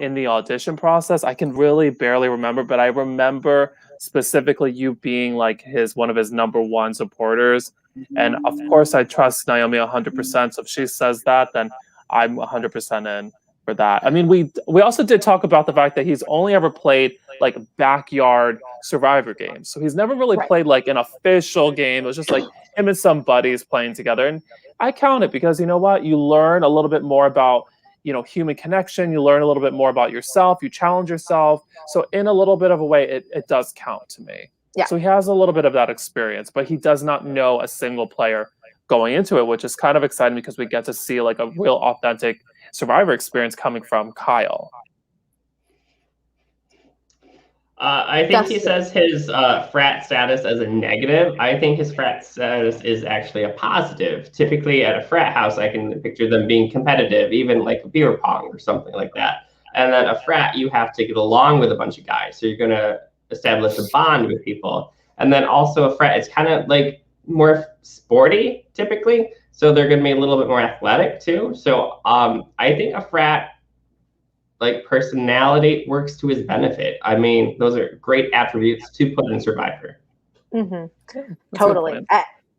in the audition process. I can really barely remember, but I remember specifically you being like one of his number one supporters. And of course, I trust Naomi 100%. So if she says that, then I'm 100% in for that. I mean, we also did talk about the fact that he's only ever played like backyard Survivor games. So he's never really played like an official game. It was just like him and some buddies playing together. And I count it because you know what? You learn a little bit more about, human connection. You learn a little bit more about yourself. You challenge yourself. So in a little bit of a way, it does count to me. Yeah. So he has a little bit of that experience, but he does not know a single player going into it, which is kind of exciting because we get to see like a real authentic Survivor experience coming from Kyle. I think he says his frat status as a negative. I think his frat status is actually a positive. Typically at a frat house, I can picture them being competitive, even like a beer pong or something like that. And then a frat, you have to get along with a bunch of guys. So you're going to establish a bond with people. And then also a frat, it's kind of like more sporty typically. So they're going to be a little bit more athletic too. So I think a frat like personality works to his benefit. I mean, those are great attributes to put in Survivor. Mm-hmm. Totally.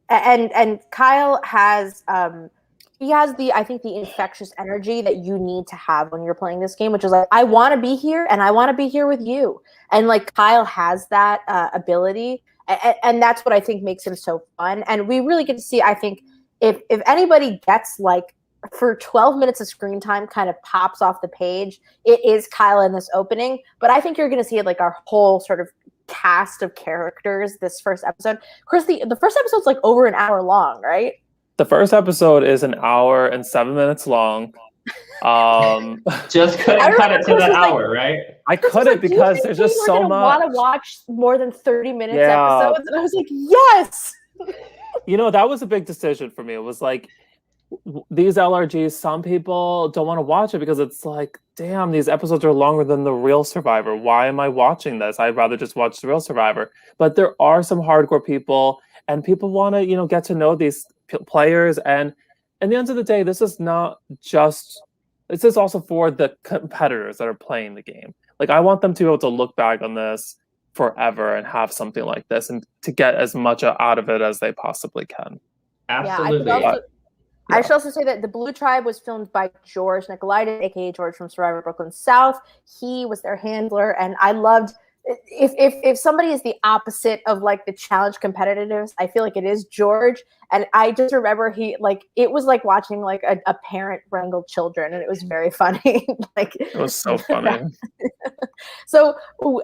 And Kyle has I think the infectious energy that you need to have when you're playing this game, which is like, I want to be here and I want to be here with you. And like Kyle has that ability. And that's what I think makes him so fun. And we really get to see, I think, if anybody gets like, for 12 minutes of screen time kind of pops off the page, it is Kyle in this opening. But I think you're going to see like our whole sort of cast of characters this first episode. Chris, the first episode's like over an hour long, right? The first episode is an hour and 7 minutes long. Just couldn't cut it to that hour, right? I couldn't because there's just so much. I want to watch more than 30 minutes episodes, and I was like, yes. That was a big decision for me. It was like, these LRGs, some people don't want to watch it because it's like, damn, these episodes are longer than the real Survivor. Why am I watching this? I'd rather just watch the real Survivor. But there are some hardcore people, and people want to, get to know these players. And at the end of the day, this is also for the competitors that are playing the game. Like, I want them to be able to look back on this forever and have something like this and to get as much out of it as they possibly can. Absolutely. I should also say that the Blue Tribe was filmed by George Nicolaitis, aka George from Survivor Brooklyn South. He was their handler, and I loved if somebody is the opposite of like the challenge competitiveness, I feel like it is George. And I just remember it was like watching like a parent wrangle children, and it was very funny. It was so funny. So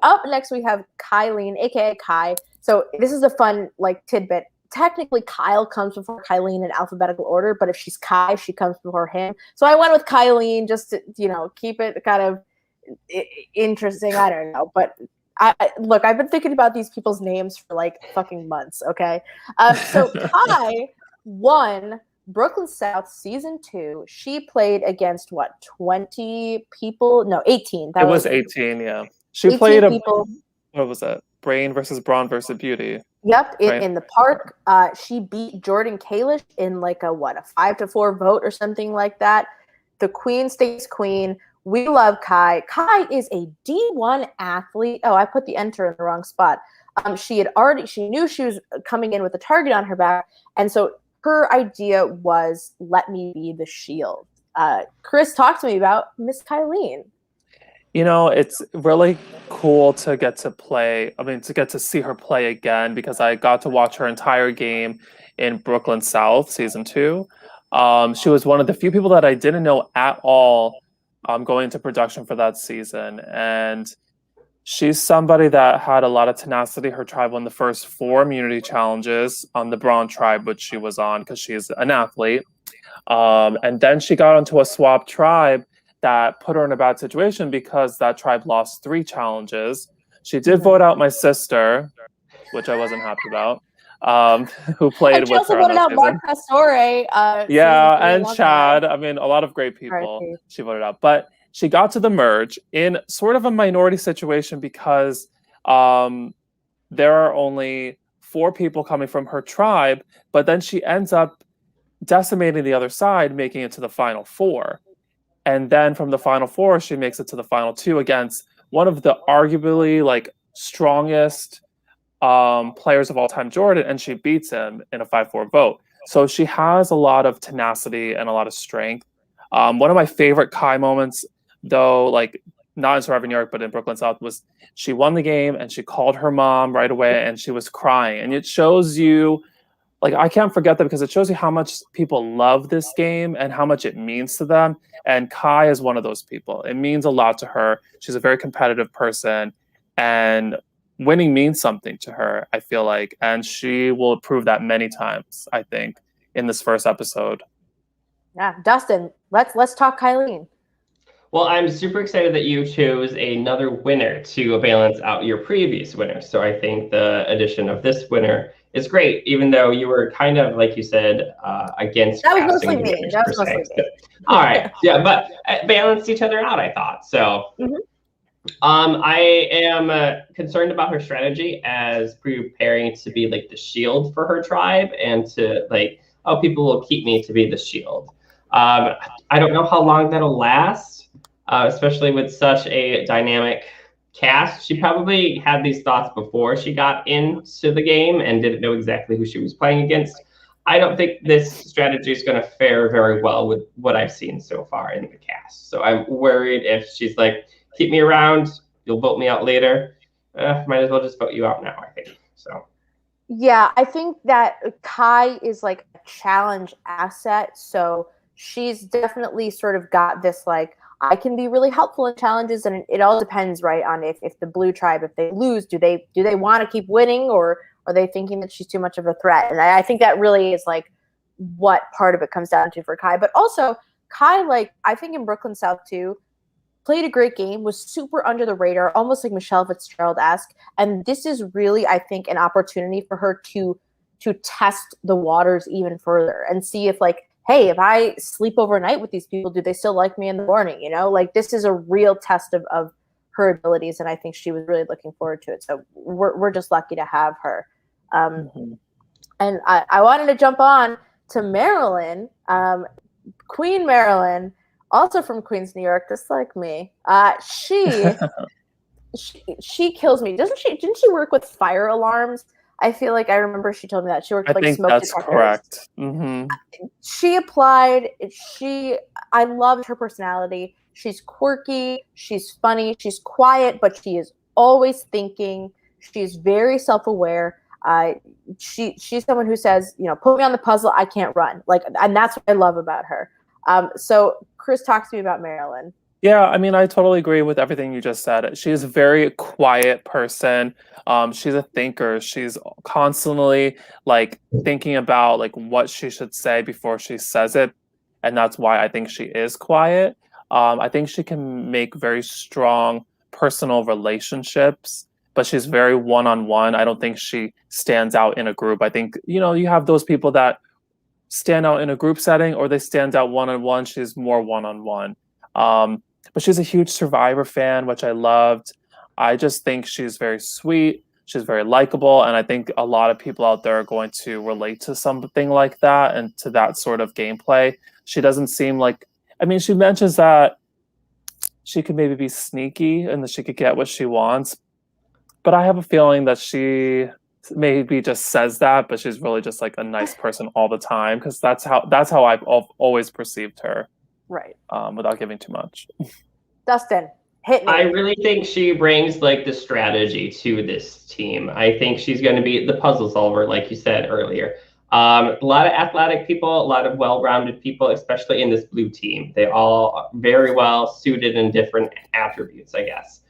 up next we have Kylene, aka Kai. So this is a fun like tidbit. Technically, Kyle comes before Kylene in alphabetical order, but if she's Kai, she comes before him. So I went with Kylene just to, keep it kind of interesting. I don't know. But I've been thinking about these people's names for like fucking months, okay? So Kai won Brooklyn South Season 2. She played against, 20 people? No, 18. It was 18, yeah. She played people. What was that? Brain versus Brawn versus Beauty. Yep, Right. in the park. She beat Jordan Kalish in like a 5-4 vote or something like that. The queen stays queen. We love Kai. Kai is a D1 athlete. Oh, I put the enter in the wrong spot. She knew she was coming in with a target on her back, and so her idea was, let me be the shield. Chris, talk to me about Miss Kylene. You know, it's really cool to get to play. I mean, to get to see her play again, because I got to watch her entire game in Brooklyn South season 2. She was one of the few people that I didn't know at all going into production for that season. And she's somebody that had a lot of tenacity. Her tribe won the first 4 immunity challenges on the Braun tribe, which she was on because she's an athlete. And then she got onto a swap tribe that put her in a bad situation because that tribe lost 3 challenges. She did vote out my sister, which I wasn't happy about, who played and she with also her on voted that out season. Mark Pastore. Yeah, and Chad. I mean, a lot of great people Right. she voted out. But she got to the merge in sort of a minority situation because there are only 4 people coming from her tribe, but then she ends up decimating the other side, making it to the final 4. And then from the final 4, she makes it to the final 2 against one of the arguably like strongest players of all time, Jordan, and she beats him in a 5-4 vote. So she has a lot of tenacity and a lot of strength. One of my favorite Kai moments, though, like not in Survivor New York, but in Brooklyn South, was she won the game and she called her mom right away and she was crying. And it shows you, like, I can't forget that because it shows you how much people love this game and how much it means to them. And Kai is one of those people. It means a lot to her. She's a very competitive person, and winning means something to her, I feel like. And she will prove that many times, I think, in this first episode. Yeah, DUSTYN, let's talk Kylene. Well, I'm super excited that you chose another winner to balance out your previous winner. So I think the addition of this winner is great, even though you were kind of, like you said, against that was casting mostly me. That was mostly me. All right, yeah, but balanced each other out, I thought. So I am concerned about her strategy as preparing to be like the shield for her tribe and to like, oh, people will keep me to be the shield. I don't know how long that'll last, especially with such a dynamic cast. She probably had these thoughts before she got into the game and didn't know exactly who she was playing against. I don't think this strategy is going to fare very well with what I've seen so far in the cast. So I'm worried if she's like, keep me around, you'll vote me out later. Might as well just vote you out now, I think. So. Yeah, I think that Kai is like a challenge asset. So she's definitely sort of got this like, I can be really helpful in challenges, and it all depends, right, on if the blue tribe, if they lose, do they want to keep winning, or are they thinking that she's too much of a threat? And I think that really is like what part of it comes down to for Kai. But also Kai, like I think in Brooklyn South too, played a great game, was super under the radar, almost like Michelle Fitzgerald-esque. And this is really, I think, an opportunity for her to test the waters even further and see if like, hey, if I sleep overnight with these people, do they still like me in the morning? You know, like this is a real test of her abilities. And I think she was really looking forward to it. So we're just lucky to have her. And I wanted to jump on to Marilyn, Queen Marilyn, also from Queens, New York, just like me. She kills me. Didn't she work with fire alarms? I feel like I remember she told me that she worked with like smoke detectors. I think that's correct. She applied. I loved her personality. She's quirky. She's funny. She's quiet, but she is always thinking. She's very self-aware. She's someone who says, you know, put me on the puzzle, I can't run. Like, and that's what I love about her. So Chris, talks to me about Marilyn. Yeah, I mean, I totally agree with everything you just said. She's a very quiet person. She's a thinker. She's constantly like thinking about like what she should say before she says it, and that's why I think she is quiet. I think she can make very strong personal relationships, but she's very one-on-one. I don't think she stands out in a group. I think, you know, you have those people that stand out in a group setting or they stand out one-on-one. She's more one-on-one. But she's a huge Survivor fan, which I loved. I just think she's very sweet. She's very likable, and I think a lot of people out there are going to relate to something like that and to that sort of gameplay. She doesn't seem like, I mean, she mentions that she could maybe be sneaky and that she could get what she wants, but I have a feeling that she maybe just says that, but she's really just like a nice person all the time, because that's how I've always perceived her. Right. Without giving too much. DUSTYN, hit me. I really think she brings like the strategy to this team. I think she's going to be the puzzle solver, like you said earlier. A lot of athletic people, a lot of well-rounded people, especially in this blue team. They all are very well suited in different attributes, I guess.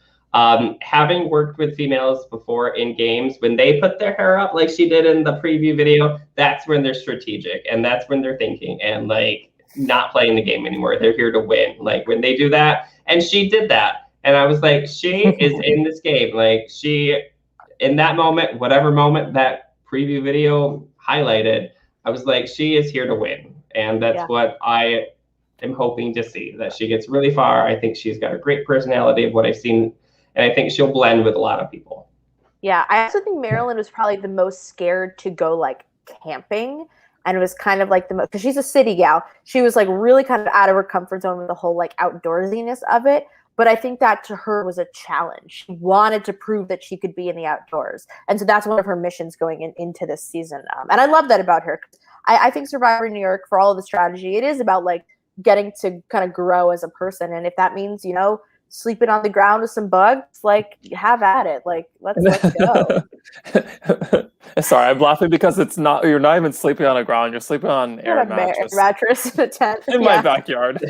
Having worked with females before in games, when they put their hair up like she did in the preview video, that's when they're strategic and that's when they're thinking and like not playing the game anymore. They're here to win. Like when they do that, and she did that. And I was like, she is in this game. Like she, in that moment, whatever moment that preview video highlighted, I was like, she is here to win. And that's what I am hoping to see, that she gets really far. I think she's got a great personality of what I've seen. And I think she'll blend with a lot of people. Yeah, I also think Marilyn was probably the most scared to go like camping. And it was kind of like the most, because she's a city gal. She was like really kind of out of her comfort zone with the whole like outdoorsiness of it. But I think that to her was a challenge. She wanted to prove that she could be in the outdoors. And so that's one of her missions going into this season. And I love that about her. I think Survivor New York, for all of the strategy, it is about like getting to kind of grow as a person. And if that means, you know, sleeping on the ground with some bugs, like have at it. Like let's go. Sorry, I'm laughing because you're not even sleeping on the ground, you're sleeping on air mattress in a tent in my backyard.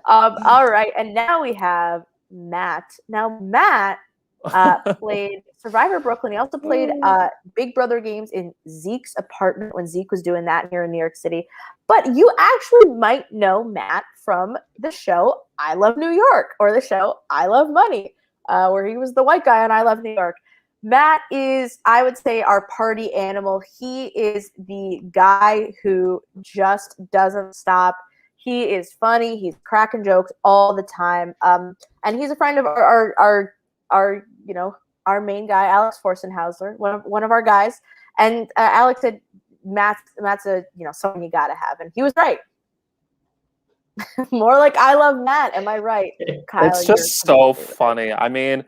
All right, and now we have Matt. Now Matt played Survivor Brooklyn. He also played Big Brother games in Zeke's apartment when Zeke was doing that here in New York City. But you actually might know Matt from the show I Love New York, or the show I Love Money, where he was the white guy on I Love New York. Matt is, I would say, our party animal. He is the guy who just doesn't stop. He is funny. He's cracking jokes all the time. And he's a friend of our you know, our main guy, Alex Forsenhauser, one of our guys. And Alex said, Matt's a, you know, someone you gotta have, and he was right. More like I love Matt. Am I right, Kyle? It's just so funny. I mean,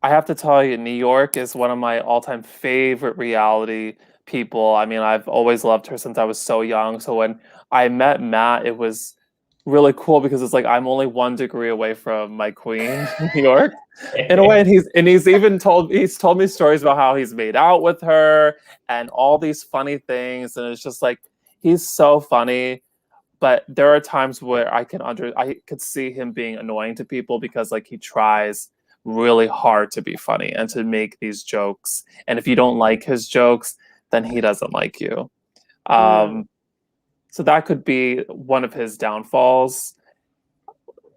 I have to tell you, New York is one of my all-time favorite reality people. I mean, I've always loved her since I was so young. So when I met Matt, it was really cool because it's like I'm only 1 degree away from my queen, New York, in a way. And he's told me stories about how he's made out with her and all these funny things. And it's just like he's so funny. But there are times where I could see him being annoying to people because like he tries really hard to be funny and to make these jokes. And if you don't like his jokes, then he doesn't like you. So that could be one of his downfalls.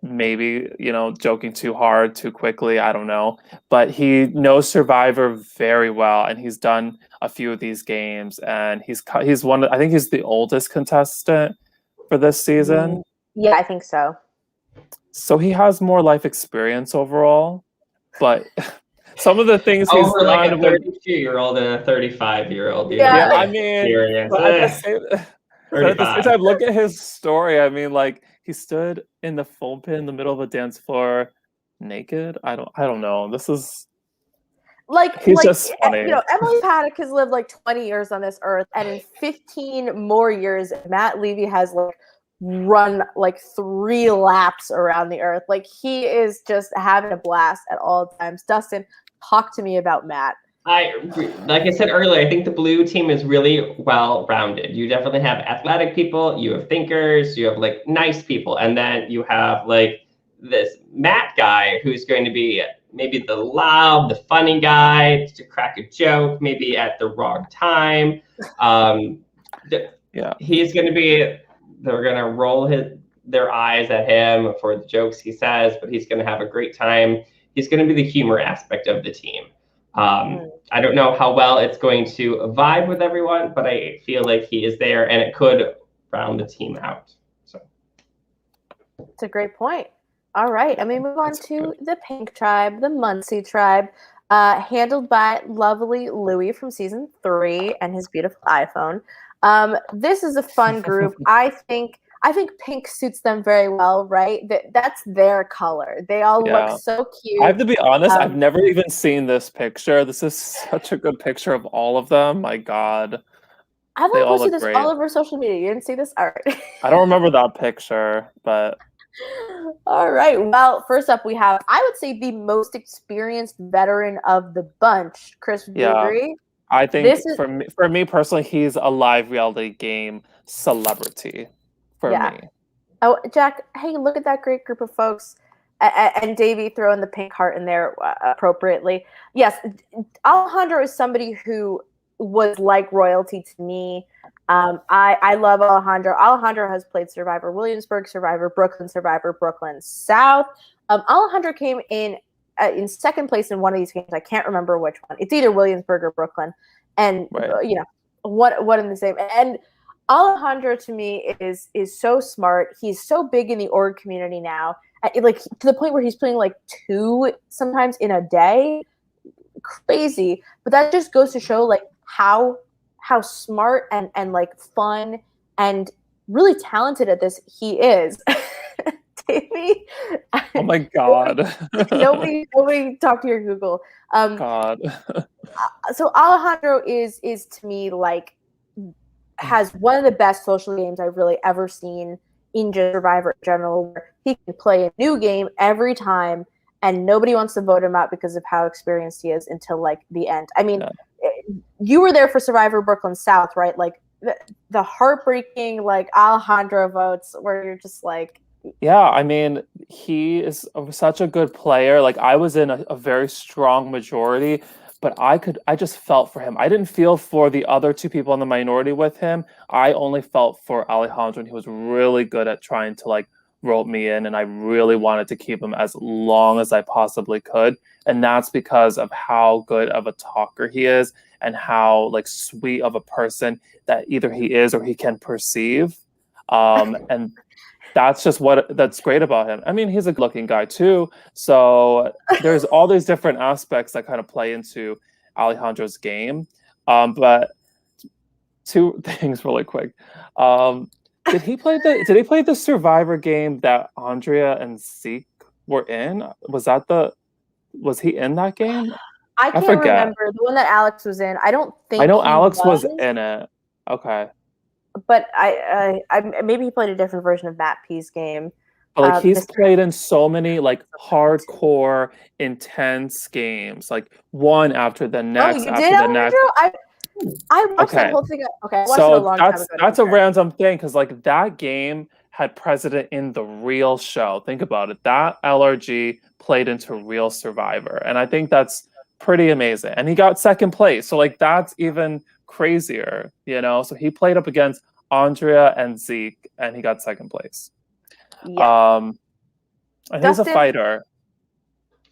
Maybe, you know, joking too hard, too quickly. I don't know. But he knows Survivor very well, and he's done a few of these games. And he's one. I think he's the oldest contestant for this season. Yeah, I think so. So he has more life experience overall. But some of the things he's over like a done 32-year-old and a 35-year-old. Yeah, I mean, at the same time, look at his story. I mean, like he stood in the foam pit in the middle of a dance floor, naked. I don't know. This is he's just funny. You know, Emily Paddock has lived like 20 years on this earth, and in 15 more years, Matt Levy has like run like 3 laps around the earth. Like he is just having a blast at all times. DUSTYN, talk to me about Matt. Like I said earlier, I think the blue team is really well-rounded. You definitely have athletic people, you have thinkers, you have like nice people, and then you have like this Matt guy who's going to be maybe the loud, the funny guy to crack a joke, maybe at the wrong time. He's going to be, they're going to roll their eyes at him for the jokes he says, but he's going to have a great time. He's going to be the humor aspect of the team. I don't know how well it's going to vibe with everyone, but I feel like he is there and it could round the team out. So it's a great point. All right, and we move on to the Pink Tribe, the Muncie Tribe. handled by lovely Louis from season 3 and his beautiful iPhone. This is a fun group. I think pink suits them very well, right? That's their color. They all look so cute. I have to be honest, I've never even seen this picture. This is such a good picture of all of them. My God. I've posted this all over social media. You didn't see this? All right. I don't remember that picture, but... All right. Well, first up, we have, I would say, the most experienced veteran of the bunch. Chris, do you agree? I think for me personally, he's a live reality game celebrity for me. Oh, Jack, hey, look at that great group of folks. And Davey throwing the pink heart in there appropriately. Yes, Alejandro is somebody who was like royalty to me. I love Alejandro. Alejandro has played Survivor Williamsburg, Survivor Brooklyn, Survivor Brooklyn South. Alejandro came in second place in one of these games. I can't remember which one. It's either Williamsburg or Brooklyn. And, what in the same. And Alejandro, to me, is so smart. He's so big in the org community now. Like, to the point where he's playing like 2 sometimes in a day. Crazy. But that just goes to show like how smart and like fun and really talented at this he is. Davey, oh my God. nobody talk to your Google. God. So Alejandro is to me like has one of the best social games I've really ever seen in Survivor in general, where he can play a new game every time and nobody wants to vote him out because of how experienced he is until like the end. I mean, you were there for Survivor Brooklyn South, right? Like the heartbreaking like Alejandro votes where you're just like, yeah, I mean, he is such a good player. Like, I was in a very strong majority, but I just felt for him. I didn't feel for the other 2 people in the minority with him. I only felt for Alejandro, and he was really good at trying to like rope me in, and I really wanted to keep him as long as I possibly could. And that's because of how good of a talker he is and how like sweet of a person that either he is or he can perceive. And that's just that's great about him. I mean, he's a good-looking guy too. So there's all these different aspects that kind of play into Alejandro's game. But 2 things really quick. Did he play the Survivor game that Andrea and Zeke were in? Was he in that game? I can't remember. The one that Alex was in. I don't think I know Alex was in it. Okay. But I maybe he played a different version of Matt P's game. But like he's played in so many like hardcore, intense games, like one after the next after the next. I watched that whole thing. Okay, I watched so it a long time ago. That's a random thing because like that game had precedent in the real show. Think about it. That LRG played into real Survivor, and I think that's pretty amazing. And he got second place, so like that's even crazier, you know. So he played up against Andrea and Zeke, and he got second place. Yeah. And he's a fighter.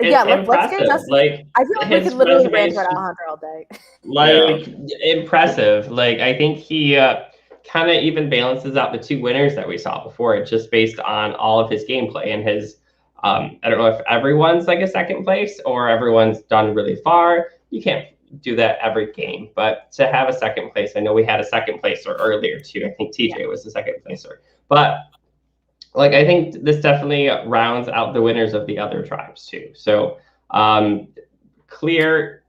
Yeah, let's get Dustin. Like, I feel like we could literally rant about Alejandro all day. Like, impressive. Like, I think he kind of even balances out the 2 winners that we saw before, just based on all of his gameplay and his. I don't know if everyone's like a second place or everyone's done really far. You can't do that every game, but to have a second place, I know we had a second placer earlier too. I think TJ was the second placer, but like I think this definitely rounds out the winners of the other tribes too. So clear,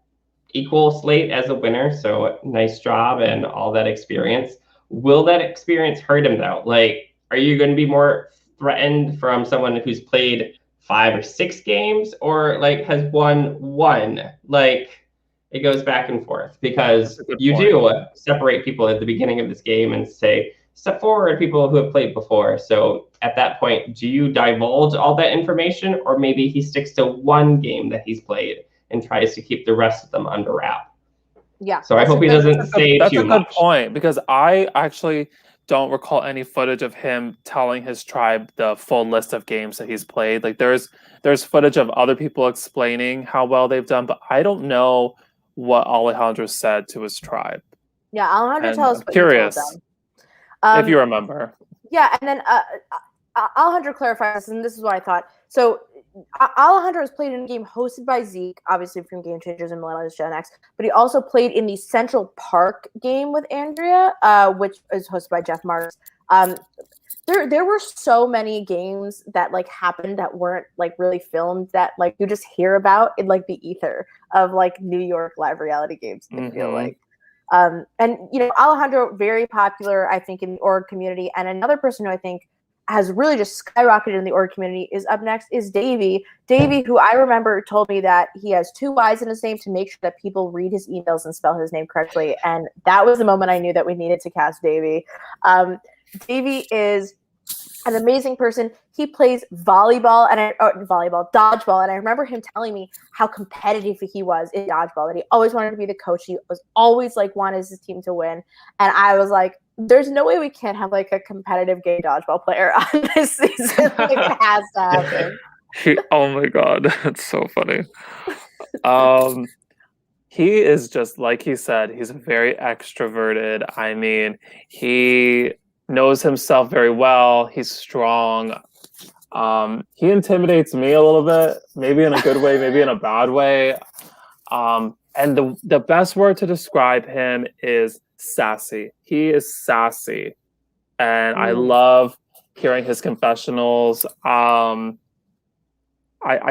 equal slate as a winner. So nice job and all that experience. Will that experience hurt him though? Like, are you going to be more threatened from someone who's played 5 or 6 games or like has won 1? Like, it goes back and forth because you do separate people at the beginning of this game and say, step forward, people who have played before. So at that point, do you divulge all that information, or maybe he sticks to 1 game that he's played and tries to keep the rest of them under wrap? Yeah. So I hope he doesn't say too much. That's a good point, because I actually don't recall any footage of him telling his tribe the full list of games that he's played. Like there's footage of other people explaining how well they've done, but I don't know what Alejandro said to his tribe. Yeah, Alejandro tells us what curious he told them. If you remember. Yeah, and then Alejandro clarifies, and this is what I thought. So Alejandro has played in a game hosted by Zeke, obviously from Game Changers and Millennials Gen X, but he also played in the Central Park game with Andrea, which is hosted by Jeff Marks. There were so many games that like happened that weren't like really filmed that like you just hear about in like the ether of like New York live reality games. I feel like, and you know, Alejandro, very popular, I think, in the org community, and another person who I think has really just skyrocketed in the org community is up next is Davey. Davey, who I remember told me that he has 2 Y's in his name to make sure that people read his emails and spell his name correctly, and that was the moment I knew that we needed to cast Davey. Davey is an amazing person. He plays dodgeball, and I remember him telling me how competitive he was in dodgeball, that he always wanted to be the coach. He was always like wanted his team to win. And I was like, there's no way we can't have like a competitive gay dodgeball player on this season. Like, it has to happen. Oh my God, that's so funny. He is just, like he said, he's very extroverted. I mean, he knows himself very well. He's strong. He intimidates me a little bit, maybe in a good way, maybe in a bad way. And the best word to describe him is sassy. He is sassy. And I love hearing his confessionals. I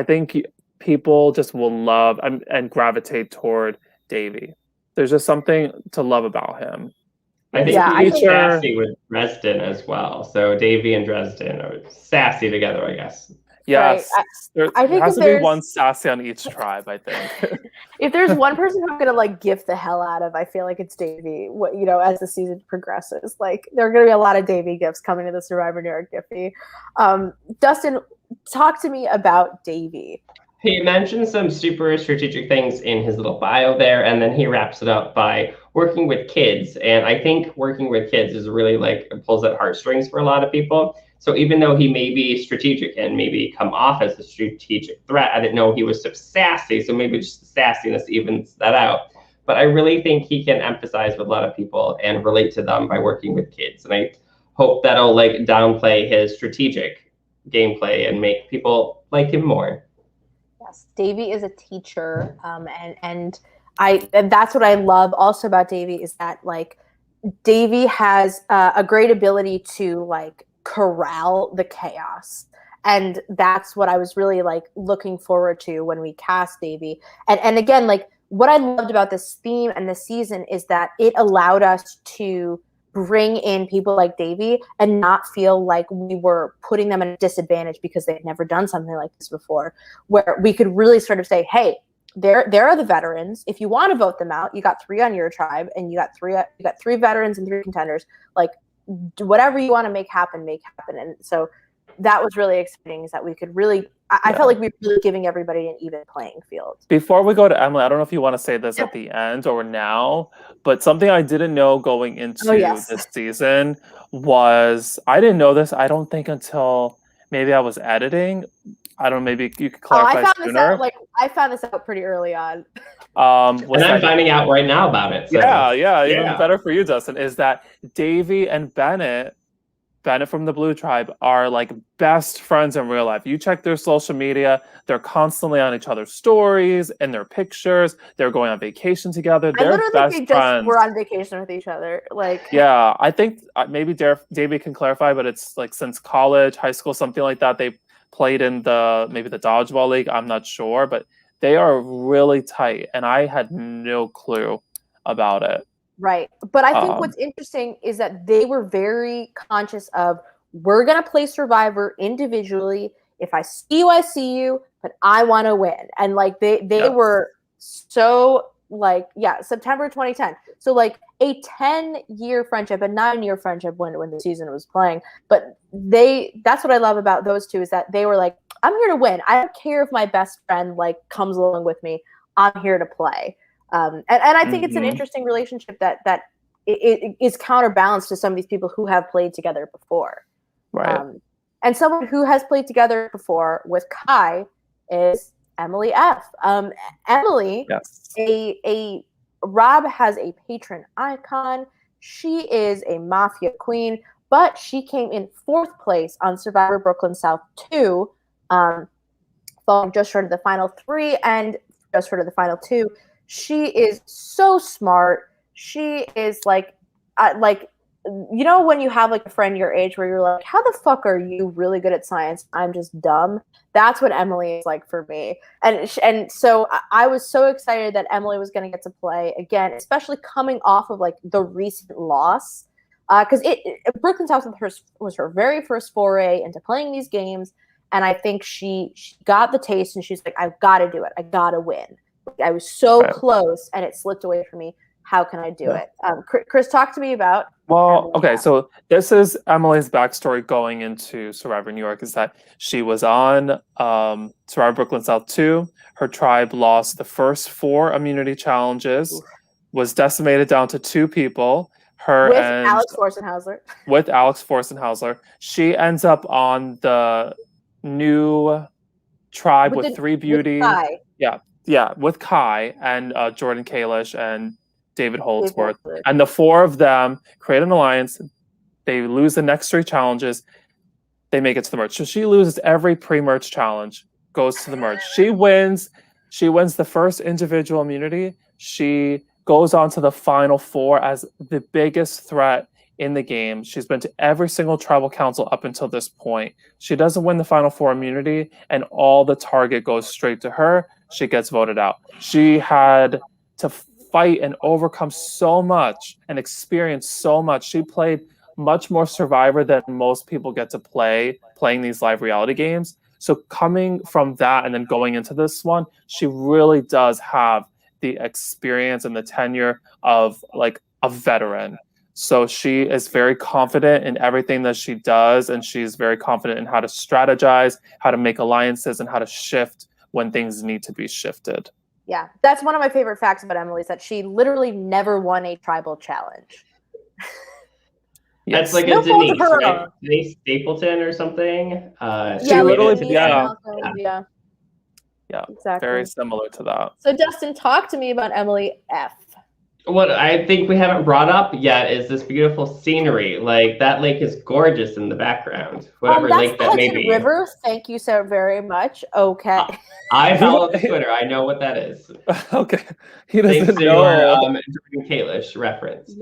think people just will love and gravitate toward Davey. There's just something to love about him. I think he's sassy with Dresden as well. So Davey and Dresden are sassy together, I guess. Yes. Right. There has to be one sassy on each tribe, I think. If there's one person I'm gonna like gift the hell out of, I feel like it's Davey. You know, as the season progresses, like there are gonna be a lot of Davey gifts coming to the Survivor New York Gifty. DUSTYN, talk to me about Davey. He mentions some super strategic things in his little bio there, and then he wraps it up by working with kids. And I think working with kids is really like pulls at heartstrings for a lot of people. So even though he may be strategic and maybe come off as a strategic threat, I didn't know he was so sassy. So maybe just the sassiness evens that out. But I really think he can empathize with a lot of people and relate to them by working with kids. And I hope that'll like downplay his strategic gameplay and make people like him more. Yes, Davey is a teacher, and that's what I love also about Davey is that like Davey has a great ability to like corral the chaos, and that's what I was really like looking forward to when we cast Davey. And again, like what I loved about this theme and this season is that it allowed us to bring in people like Davey and not feel like we were putting them at a disadvantage because they've never done something like this before, where we could really sort of say, hey, there are the veterans. If you want to vote them out, you got 3 on your tribe, and you got 3 veterans and 3 contenders. Like, whatever you want to make happen. And so that was really exciting, is that we could really, I felt like we were really giving everybody an even playing field. Before we go to Emily, I don't know if you want to say this at the end or now, but something I didn't know going into this season was, I didn't know this, I don't think until maybe I was editing. I don't know, maybe you could clarify sooner. I found this out pretty early on. And I'm finding out right now about it. So. Yeah, even better for you, DUSTYN, is that Davey and Bennett from the Blue Tribe are like best friends in real life. You check their social media, they're constantly on each other's stories and their pictures. They're going on vacation together. They're best friends. Just were on vacation with each other. Like, yeah, I think maybe Davey can clarify, but it's like since college, high school, something like that. They played in maybe the dodgeball league. I'm not sure, but they are really tight, and I had no clue about it. Right. But I think what's interesting is that they were very conscious of, we're going to play Survivor individually. If I see you, I see you, but I want to win. And like they were so like, September 2010. So like a 10-year friendship, a 9-year friendship when the season was playing. But that's what I love about those two, is that they were like, I'm here to win. I don't care if my best friend like comes along with me. I'm here to play. And I think it's an interesting relationship that it is counterbalanced to some of these people who have played together before. Right. And someone who has played together before with Kai is Emily F. Emily, Rob has a patron icon. She is a mafia queen, but she came in 4th place on Survivor Brooklyn South 2, falling just short of the final 3 and just short of the final 2. She is so smart. She is like you know when you have like a friend your age where you're like, how the fuck are you really good at science? I'm just dumb. That's what Emily is like for me. And so I was so excited that Emily was going to get to play again, especially coming off of like the recent loss. Because Brooklyn's House was her very first foray into playing these games. And I think she got the taste and she's like, I've got to do it. I got to win. I was so close and it slipped away from me. How can I do it? Chris, talk to me about. Well, okay, so this is Emily's backstory going into Survivor New York, is that she was on Survivor Brooklyn South 2. Her tribe lost the first 4 immunity challenges, was decimated down to 2 people. With Alex Forsenhauser. With Alex Forsenhauser. She ends up on the new tribe with 3 beauty. With Kai. Yeah, with Kai and Jordan Kalish and David Holdsworth. And the 4 of them create an alliance. They lose the next 3 challenges. They make it to the merge. So she loses every pre-merge challenge, goes to the merge. She wins the first individual immunity. She goes on to the final 4 as the biggest threat in the game. She's been to every single tribal council up until this point. She doesn't win the final 4 immunity, and all the target goes straight to her. She gets voted out. She had to fight and overcome so much and experience so much. She played much more Survivor than most people get to playing these live reality games. So coming from that and then going into this one, she really does have the experience and the tenure of like a veteran. So she is very confident in everything that she does, and she's very confident in how to strategize, how to make alliances, and how to shift when things need to be shifted. Yeah, that's one of my favorite facts about Emily, is that she literally never won a tribal challenge. That's like a Denise, right? Denise Stapleton or something. She literally, yeah, exactly. Very similar to that. So Dustin, talk to me about Emily F. What I think we haven't brought up yet is this beautiful scenery. Like, that lake is gorgeous in the background. Whatever lake that may be. River. Thank you so very much. Okay. I follow Twitter. I know what that is. Okay. He doesn't Thanks to know. your Jordan Kalish reference.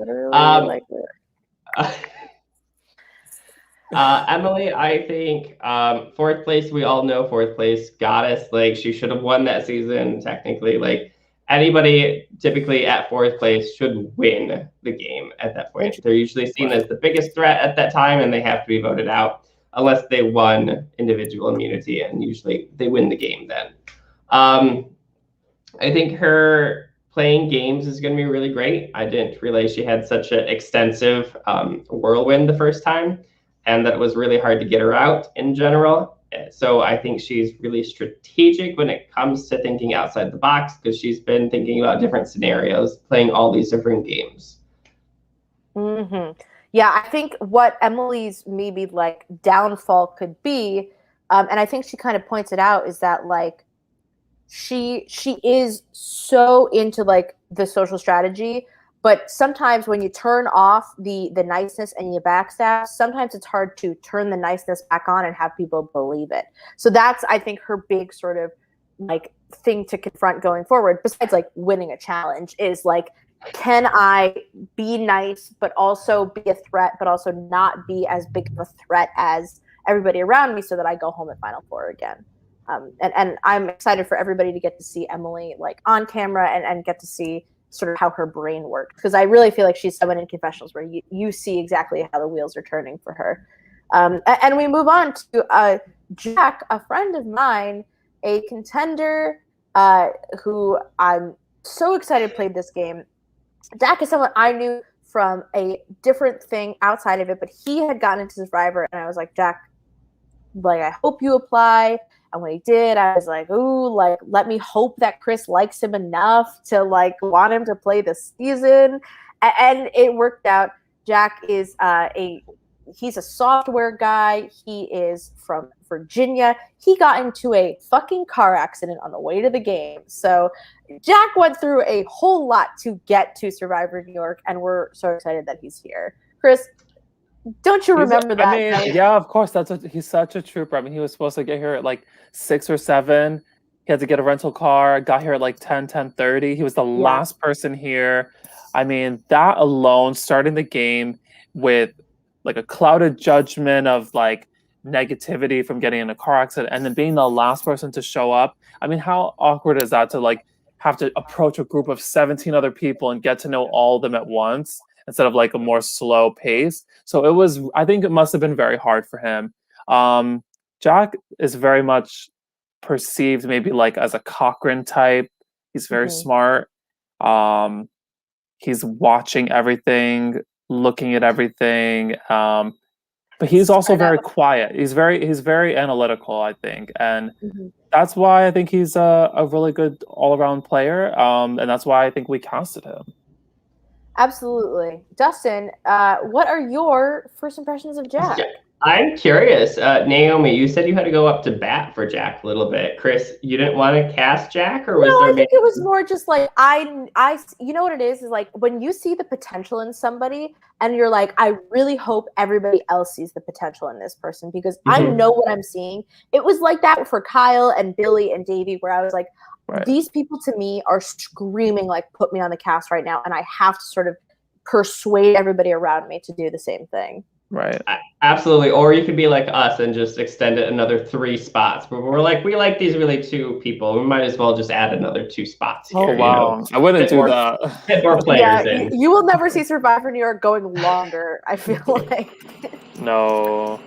Emily, I think 4th place. We all know 4th place goddess. Like, she should have won that season. Technically, like, anybody typically at 4th place should win the game at that point. They're usually seen as the biggest threat at that time, and they have to be voted out unless they won individual immunity, and usually they win the game then. I think her playing games is going to be really great. I didn't realize she had such an extensive whirlwind the first time, and that it was really hard to get her out in general. So I think she's really strategic when it comes to thinking outside the box, because she's been thinking about different scenarios, playing all these different games. Mm-hmm. Yeah, I think what Emily's maybe like downfall could be, and I think she kind of points it out, is that like she is so into like the social strategy, but sometimes when you turn off the niceness and you backstab, sometimes it's hard to turn the niceness back on and have people believe it. So that's, I think, her big sort of like thing to confront going forward, besides like winning a challenge, is like, can I be nice, but also be a threat, but also not be as big of a threat as everybody around me, so that I go home at Final 4 again. And I'm excited for everybody to get to see Emily like on camera and get to see sort of how her brain works, because I really feel like she's someone in confessionals where you see exactly how the wheels are turning for her. And we move on to Jack, a friend of mine, a contender who I'm so excited played this game. Jack is someone I knew from a different thing outside of it, but he had gotten into Survivor, and I was like, Jack, like, I hope you apply. And when he did, I was like, ooh, like, let me hope that Chris likes him enough to like want him to play this season. And it worked out. Jack is he's a software guy. He is from Virginia. He got into a fucking car accident on the way to the game. So Jack went through a whole lot to get to Survivor New York, and we're so excited that he's here. Chris, Don't you remember that? I mean, yeah, of course. He's such a trooper. I mean, he was supposed to get here at like 6 or 7. He had to get a rental car. Got here at like 10:30. He was the last person here. I mean, that alone, starting the game with like a clouded judgment of like negativity from getting in a car accident, and then being the last person to show up. I mean, how awkward is that to like have to approach a group of 17 other people and get to know all of them at once instead of like a more slow pace? So it was, I think it must have been very hard for him. Jack is very much perceived maybe like as a Cochrane type. He's very smart. He's watching everything, looking at everything. But he's also very quiet. He's very analytical, I think. And that's why I think he's a really good all-around player. And that's why I think we casted him. Absolutely. DUSTYN, what are your first impressions of Jack? I'm curious. Naomi, you said you had to go up to bat for Jack a little bit. Chris, you didn't want to cast Jack, or was there? I think it was more just like you know what it is like when you see the potential in somebody and you're like, I really hope everybody else sees the potential in this person because I know what I'm seeing. It was like that for Kyle and Billy and Davey, where I was like, these people to me are screaming like, put me on the cast right now, and I have to sort of persuade everybody around me to do the same thing. Right. Absolutely. Or you could be like us and just extend it another 3 spots. But we're like, we like these really 2 people. We might as well just add another 2 spots here. Oh, wow. I wouldn't do that. Get more players in. You will never see Survivor New York going longer, I feel like. No.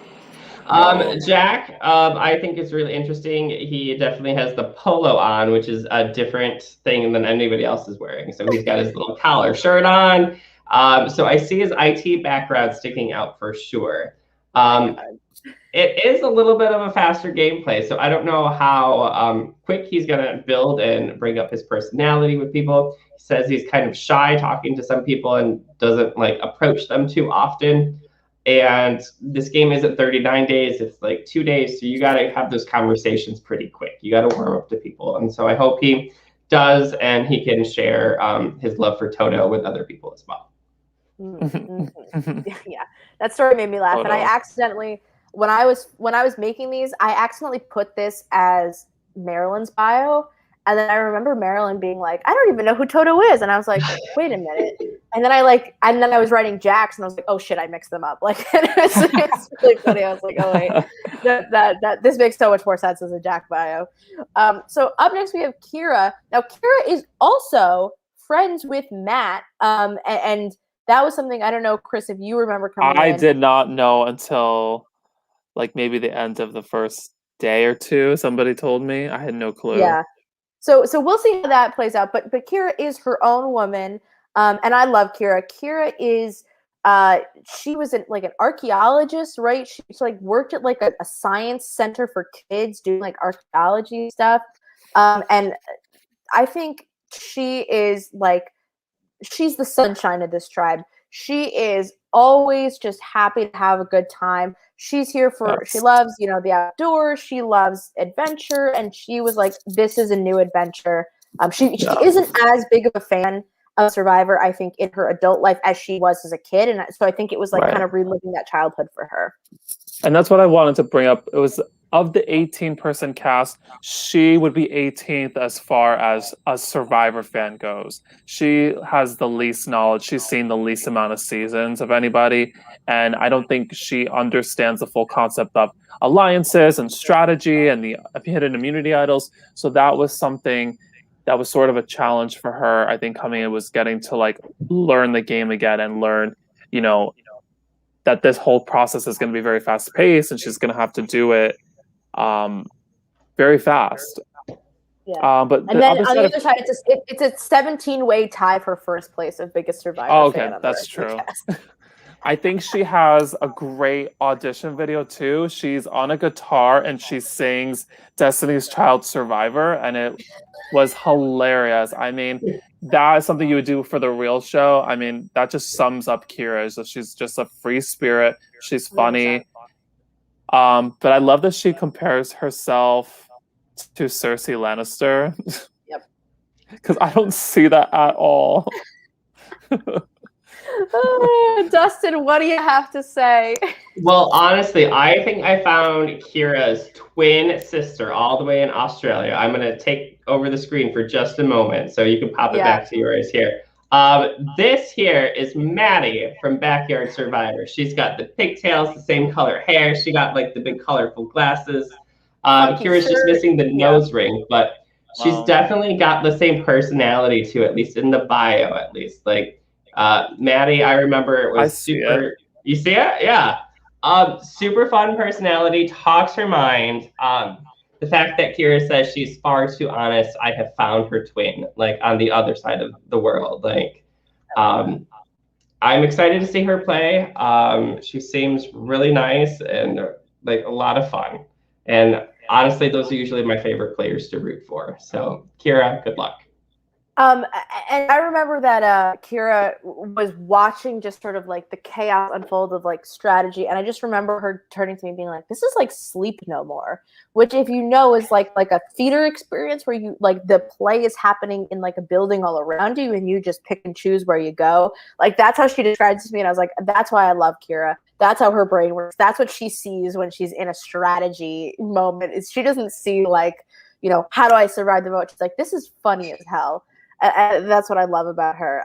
Jack, I think it's really interesting. He definitely has the polo on, which is a different thing than anybody else is wearing. So he's got his little collar shirt on. So I see his IT background sticking out for sure. It is a little bit of a faster gameplay, so I don't know how quick he's going to build and bring up his personality with people. He says he's kind of shy talking to some people and doesn't like approach them too often. And this game isn't 39 days, it's like 2 days, so you got to have those conversations pretty quick. You got to warm up to people. And so I hope he does, and he can share his love for Toto with other people as well. Yeah, that story made me laugh. And I accidentally, when I was making these, I accidentally put this as Marilyn's bio, and then I remember Marilyn being like, I don't even know who Toto is, and I was like, wait a minute. And then I was writing Jack's, and I was like, oh shit, I mixed them up. Like, it's really funny. I was like, oh wait, that this makes so much more sense as a Jack bio. So up next we have Kira. Now Kira is also friends with Matt, and that was something, I don't know, Chris, if you remember coming in. I did not know until like maybe the end of the first day or 2. Somebody told me. I had no clue. Yeah. So we'll see how that plays out. But Kira is her own woman. And I love Kira. Kira is she was like an archaeologist, right? She like worked at like a science center for kids doing like archaeology stuff. And I think she is like, she's the sunshine of this tribe. She is always just happy to have a good time. She's here for, she loves, the outdoors. She loves adventure. And she was like, this is a new adventure. She isn't as big of a fan of Survivor, I think, in her adult life as she was as a kid. And so I think it was like kind of reliving that childhood for her. And that's what I wanted to bring up. It was, of the 18-person cast, she would be 18th as far as a Survivor fan goes. She has the least knowledge. She's seen the least amount of seasons of anybody. And I don't think she understands the full concept of alliances and strategy and the hidden immunity idols. So that was something that was sort of a challenge for her. I think coming in was getting to like learn the game again and learn, that this whole process is going to be very fast paced and she's going to have to do it very fast. Yeah. But and then on the other side, it's a 17-way tie for first place of biggest Survivor. Oh, okay, that's true. I think she has a great audition video too. She's on a guitar and she sings Destiny's Child Survivor, and it was hilarious. I mean, that is something you would do for the real show. I mean, that just sums up Kira. So she's just a free spirit. She's funny. But I love that she compares herself to Cersei Lannister. Yep. Because I don't see that at all. Dustin, what do you have to say? Well, honestly, I think I found Kira's twin sister all the way in Australia. I'm going to take over the screen for just a moment so you can pop it back to yours here. This here is Maddie from Backyard Survivor. She's got the pigtails, the same color hair. She got like the big colorful glasses. Kira's just missing the nose ring, but she's definitely got the same personality too, at least in the bio, at least. Like Maddie, I remember it was super. You see it? Yeah. Super fun personality, talks her mind. The fact that Kira says she's far too honest, I have found her twin, like on the other side of the world. Like, I'm excited to see her play. She seems really nice and like a lot of fun. And honestly, those are usually my favorite players to root for. So, Kira, good luck. And I remember that Kira was watching just sort of like the chaos unfold of like strategy, and I just remember her turning to me and being like, "This is like Sleep No More," which, if you know, is like a theater experience where you like the play is happening in like a building all around you, and you just pick and choose where you go. Like that's how she describes it to me, and I was like, "That's why I love Kira. That's how her brain works. That's what she sees when she's in a strategy moment. Is she doesn't see like, you know, how do I survive the vote? She's like, this is funny as hell." And that's what I love about her.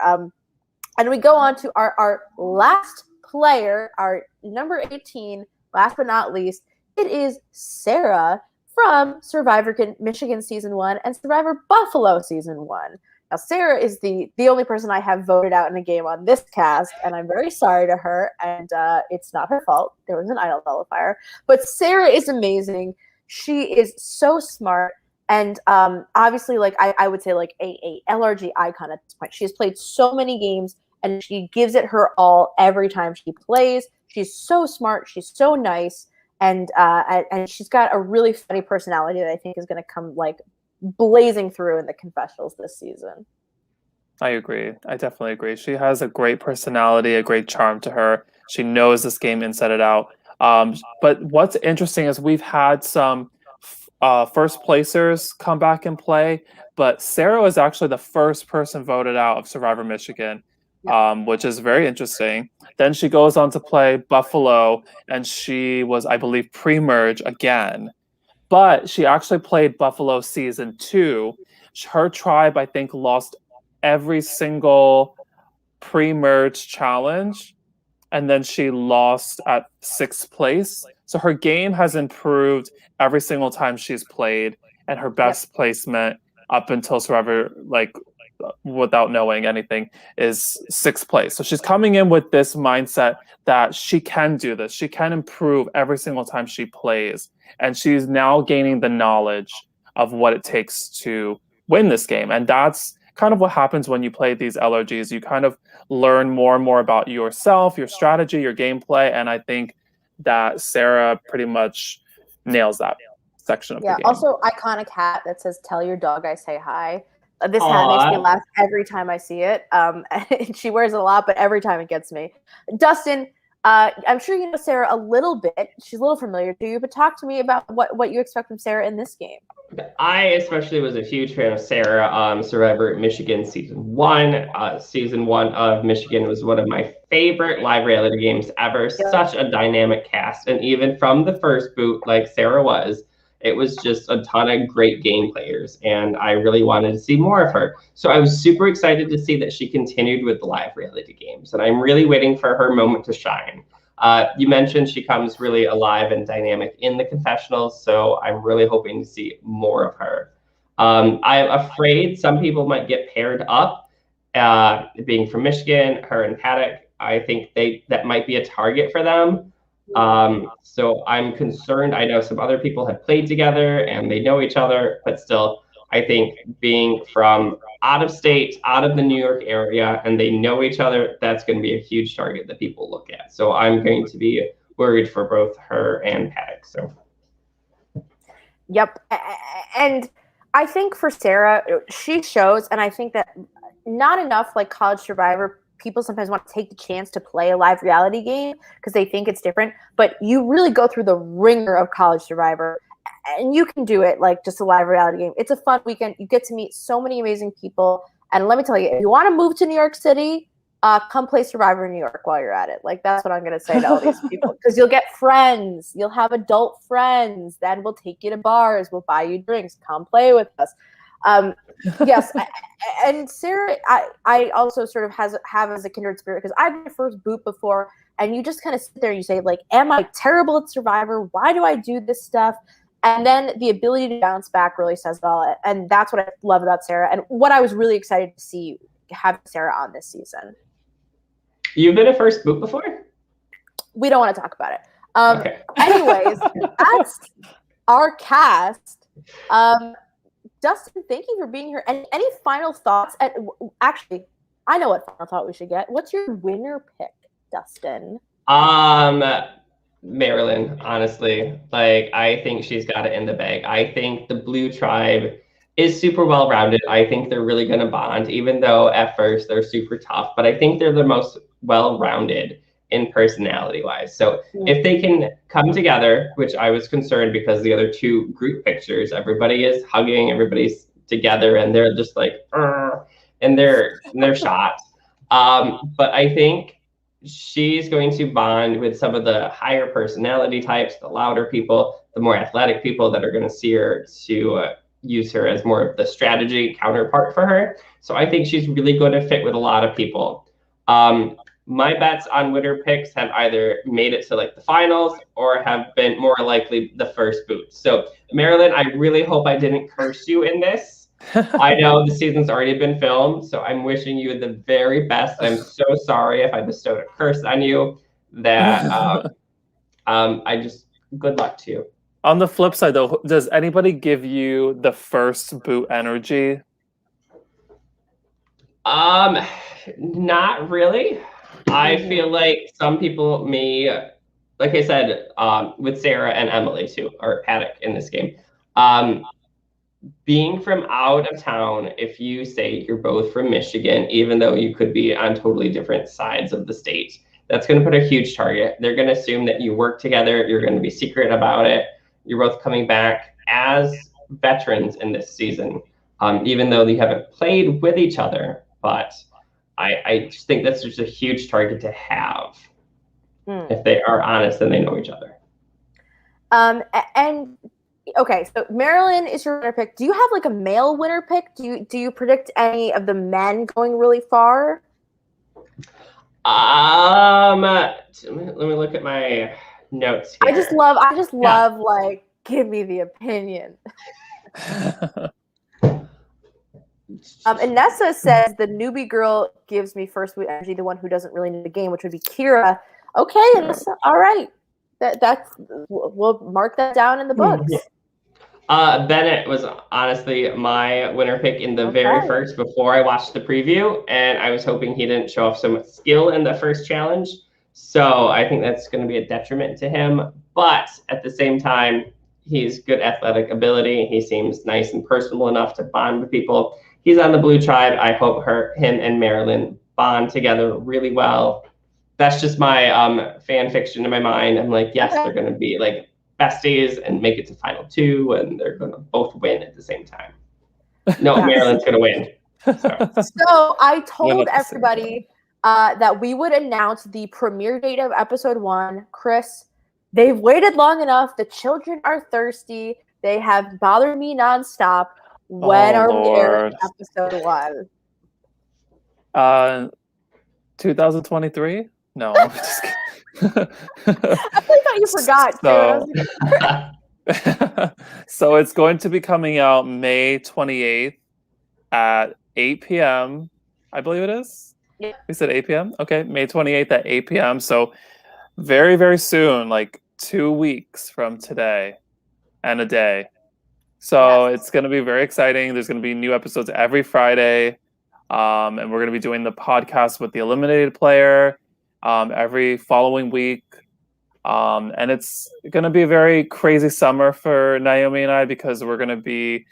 And we go on to our last player, our number 18, last but not least. It is Sarah from Survivor Michigan Season 1 and Survivor Buffalo Season 1. Now, Sarah is the only person I have voted out in a game on this cast, and I'm very sorry to her, and it's not her fault. There was an idol nullifier. But Sarah is amazing. She is so smart. And obviously, like I would say, like a LRG icon at this point. She has played so many games, and she gives it her all every time she plays. She's so smart. She's so nice, and she's got a really funny personality that I think is going to come like blazing through in the confessionals this season. I agree. I definitely agree. She has a great personality, a great charm to her. She knows this game inside and out. But what's interesting is we've had some first placers come back and play, but Sarah was actually the first person voted out of Survivor Michigan, which is very interesting. Then she goes on to play Buffalo, and she was, I believe, pre-merge again. But she actually played Buffalo Season 2. Her tribe, I think, lost every single pre-merge challenge, and then she lost at 6th place. So her game has improved every single time she's played, and her best placement up until Survivor, like without knowing anything, is 6th place. So she's coming in with this mindset that she can do this. She can improve every single time she plays, and she's now gaining the knowledge of what it takes to win this game. And that's kind of what happens when you play these LRGs. You kind of learn more and more about yourself, your strategy, your gameplay, and I think that Sarah pretty much nails that section of the game. Also, iconic hat that says "Tell your dog I say hi." This hat makes me laugh every time I see it. She wears it a lot, but every time it gets me. Dustin, I'm sure you know Sarah a little bit. She's a little familiar to you, but talk to me about what you expect from Sarah in this game. I especially was a huge fan of Sarah on Survivor Michigan Season 1. Season 1 of Michigan was one of my favorite live reality games ever. Such a dynamic cast. And even from the first boot, like Sarah was, it was just a ton of great game players. And I really wanted to see more of her. So I was super excited to see that she continued with the live reality games. And I'm really waiting for her moment to shine. You mentioned she comes really alive and dynamic in the confessionals, so I'm really hoping to see more of her. I'm afraid some people might get paired up, being from Michigan, her and Paddock. I think that might be a target for them. So I'm concerned. I know some other people have played together and they know each other, but still, I think being from out of state, out of the New York area, and they know each other, that's going to be a huge target that people look at. So I'm going to be worried for both her and Paddock. So. Yep. And I think for Sarah, she shows, and I think that not enough like College Survivor, people sometimes want to take the chance to play a live reality game because they think it's different, but you really go through the ringer of College Survivor. And you can do it like just a live reality game. It's a fun weekend. You get to meet so many amazing people. And let me tell you, if you want to move to New York City, come play Survivor New York while you're at it. Like, that's what I'm going to say to all these people. Because you'll get friends. You'll have adult friends. Then we'll take you to bars. We'll buy you drinks. Come play with us. Yes. And Sarah, I also sort of have as a kindred spirit, because I've been my first boot before, and you just kind of sit there and you say, like, am I terrible at Survivor? Why do I do this stuff? And then the ability to bounce back really says it all. And that's what I love about Sarah, and what I was really excited to see have Sarah on this season. You've been a first boot before? We don't want to talk about it. Okay. Anyways, that's our cast. DUSTYN, thank you for being here. And any final thoughts? Actually, I know what final thought we should get. What's your winner pick, DUSTYN? Marilyn, honestly. Like, I think she's got it in the bag. I think the Blue Tribe is super well-rounded. I think they're really going to bond, even though at first they're super tough. But I think they're the most well-rounded in personality-wise. So if they can come together, which I was concerned because the other two group pictures, everybody is hugging, everybody's together, and they're just like, and they're shot. But I think she's going to bond with some of the higher personality types, the louder people, the more athletic people that are going to see her to use her as more of the strategy counterpart for her. So I think she's really going to fit with a lot of people. My bets on winner picks have either made it to like the finals or have been more likely the first boot. So Marilyn, I really hope I didn't curse you in this. I know the season's already been filmed, so I'm wishing you the very best. I'm so sorry if I bestowed a curse on you. That I just good luck to you. On the flip side, though, does anybody give you the first boot energy? Not really. I feel like some people may, like I said, with Sarah and Emily too, or Paddock in this game. Being from out of town, if you say you're both from Michigan, even though you could be on totally different sides of the state, that's going to put a huge target. They're going to assume that you work together. You're going to be secret about it. You're both coming back as veterans in this season, even though you haven't played with each other. But I just think that's just a huge target to have if they are honest and they know each other. And okay, so Marilyn is your winner pick. Do you have like a male winner pick? Do you predict any of the men going really far? Let me look at my notes here. I just love like, give me the opinion. Inessa says the newbie girl gives me first boot energy, the one who doesn't really know the game, which would be Kira. Okay, Inessa, all right. We'll mark that down in the books. Bennett was honestly my winner pick in the very first before I watched the preview, and I was hoping he didn't show off so much skill in the first challenge. So I think that's going to be a detriment to him. But at the same time, he's good athletic ability. He seems nice and personable enough to bond with people. He's on the Blue Tribe. I hope him and Marilyn bond together really well. That's just my fan fiction in my mind. I'm like, yes, they're going to be like besties and make it to final two, and they're going to both win at the same time. No, Marilyn's going to win. So I told everybody that we would announce the premiere date of episode 1. Chris, they've waited long enough. The children are thirsty. They have bothered me nonstop. When are we airing episode 1? 2023? No. I thought you forgot. So it's going to be coming out May 28th at 8 p.m. I believe it is. Yeah. We said 8 p.m. Okay, May 28th at 8 p.m. So very, very soon, like 2 weeks from today and a day. So it's going to be very exciting. There's going to be new episodes every Friday. And we're going to be doing the podcast with the eliminated player every following week. And it's going to be a very crazy summer for Naomi and I, because we're going to be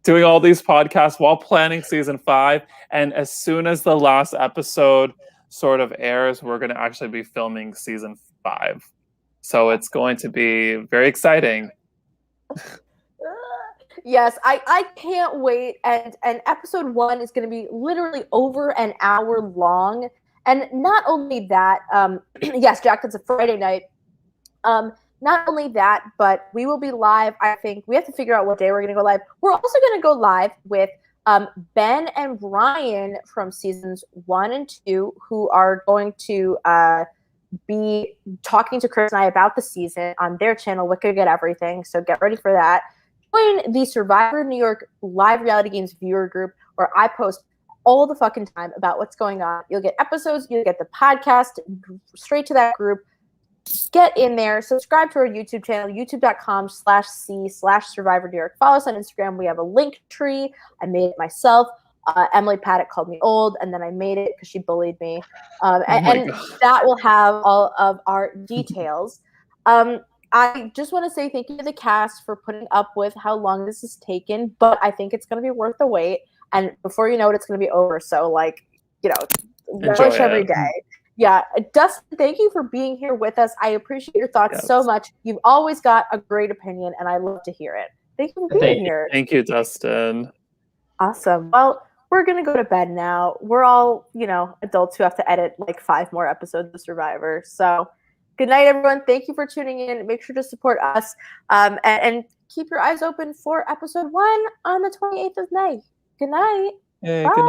doing all these podcasts while planning season 5. And as soon as the last episode sort of airs, we're going to actually be filming season 5. So it's going to be very exciting. Yes, I can't wait. And episode 1 is going to be literally over an hour long. And not only that, yes, Jack, it's a Friday night. Not only that, but we will be live. I think we have to figure out what day we're going to go live. We're also going to go live with Ben and Brian from seasons 1 and 2, who are going to be talking to Chris and I about the season on their channel, Wicked Get Everything. So get ready for that. Join the Survivor New York live reality games viewer group, where I post all the fucking time about what's going on. You'll get episodes, you'll get the podcast straight to that group. Get in there, subscribe to our YouTube channel, youtube.com/c/Survivor New York. Follow us on Instagram. We have a link tree. I made it myself. Emily Paddock called me old, and then I made it because she bullied me. And that will have all of our details. I just want to say thank you to the cast for putting up with how long this has taken, but I think it's going to be worth the wait. And before you know it, it's going to be over. So, push every day. Yeah, Dustin, thank you for being here with us. I appreciate your thoughts so much. You've always got a great opinion, and I love to hear it. Thank you for being here. Thank you, Dustin. Awesome. Well, we're going to go to bed now. We're all, adults who have to edit 5 more episodes of Survivor. So good night, everyone. Thank you for tuning in. Make sure to support us and keep your eyes open for episode 1 on the 28th of May. Good night. Hey, Bye. good night.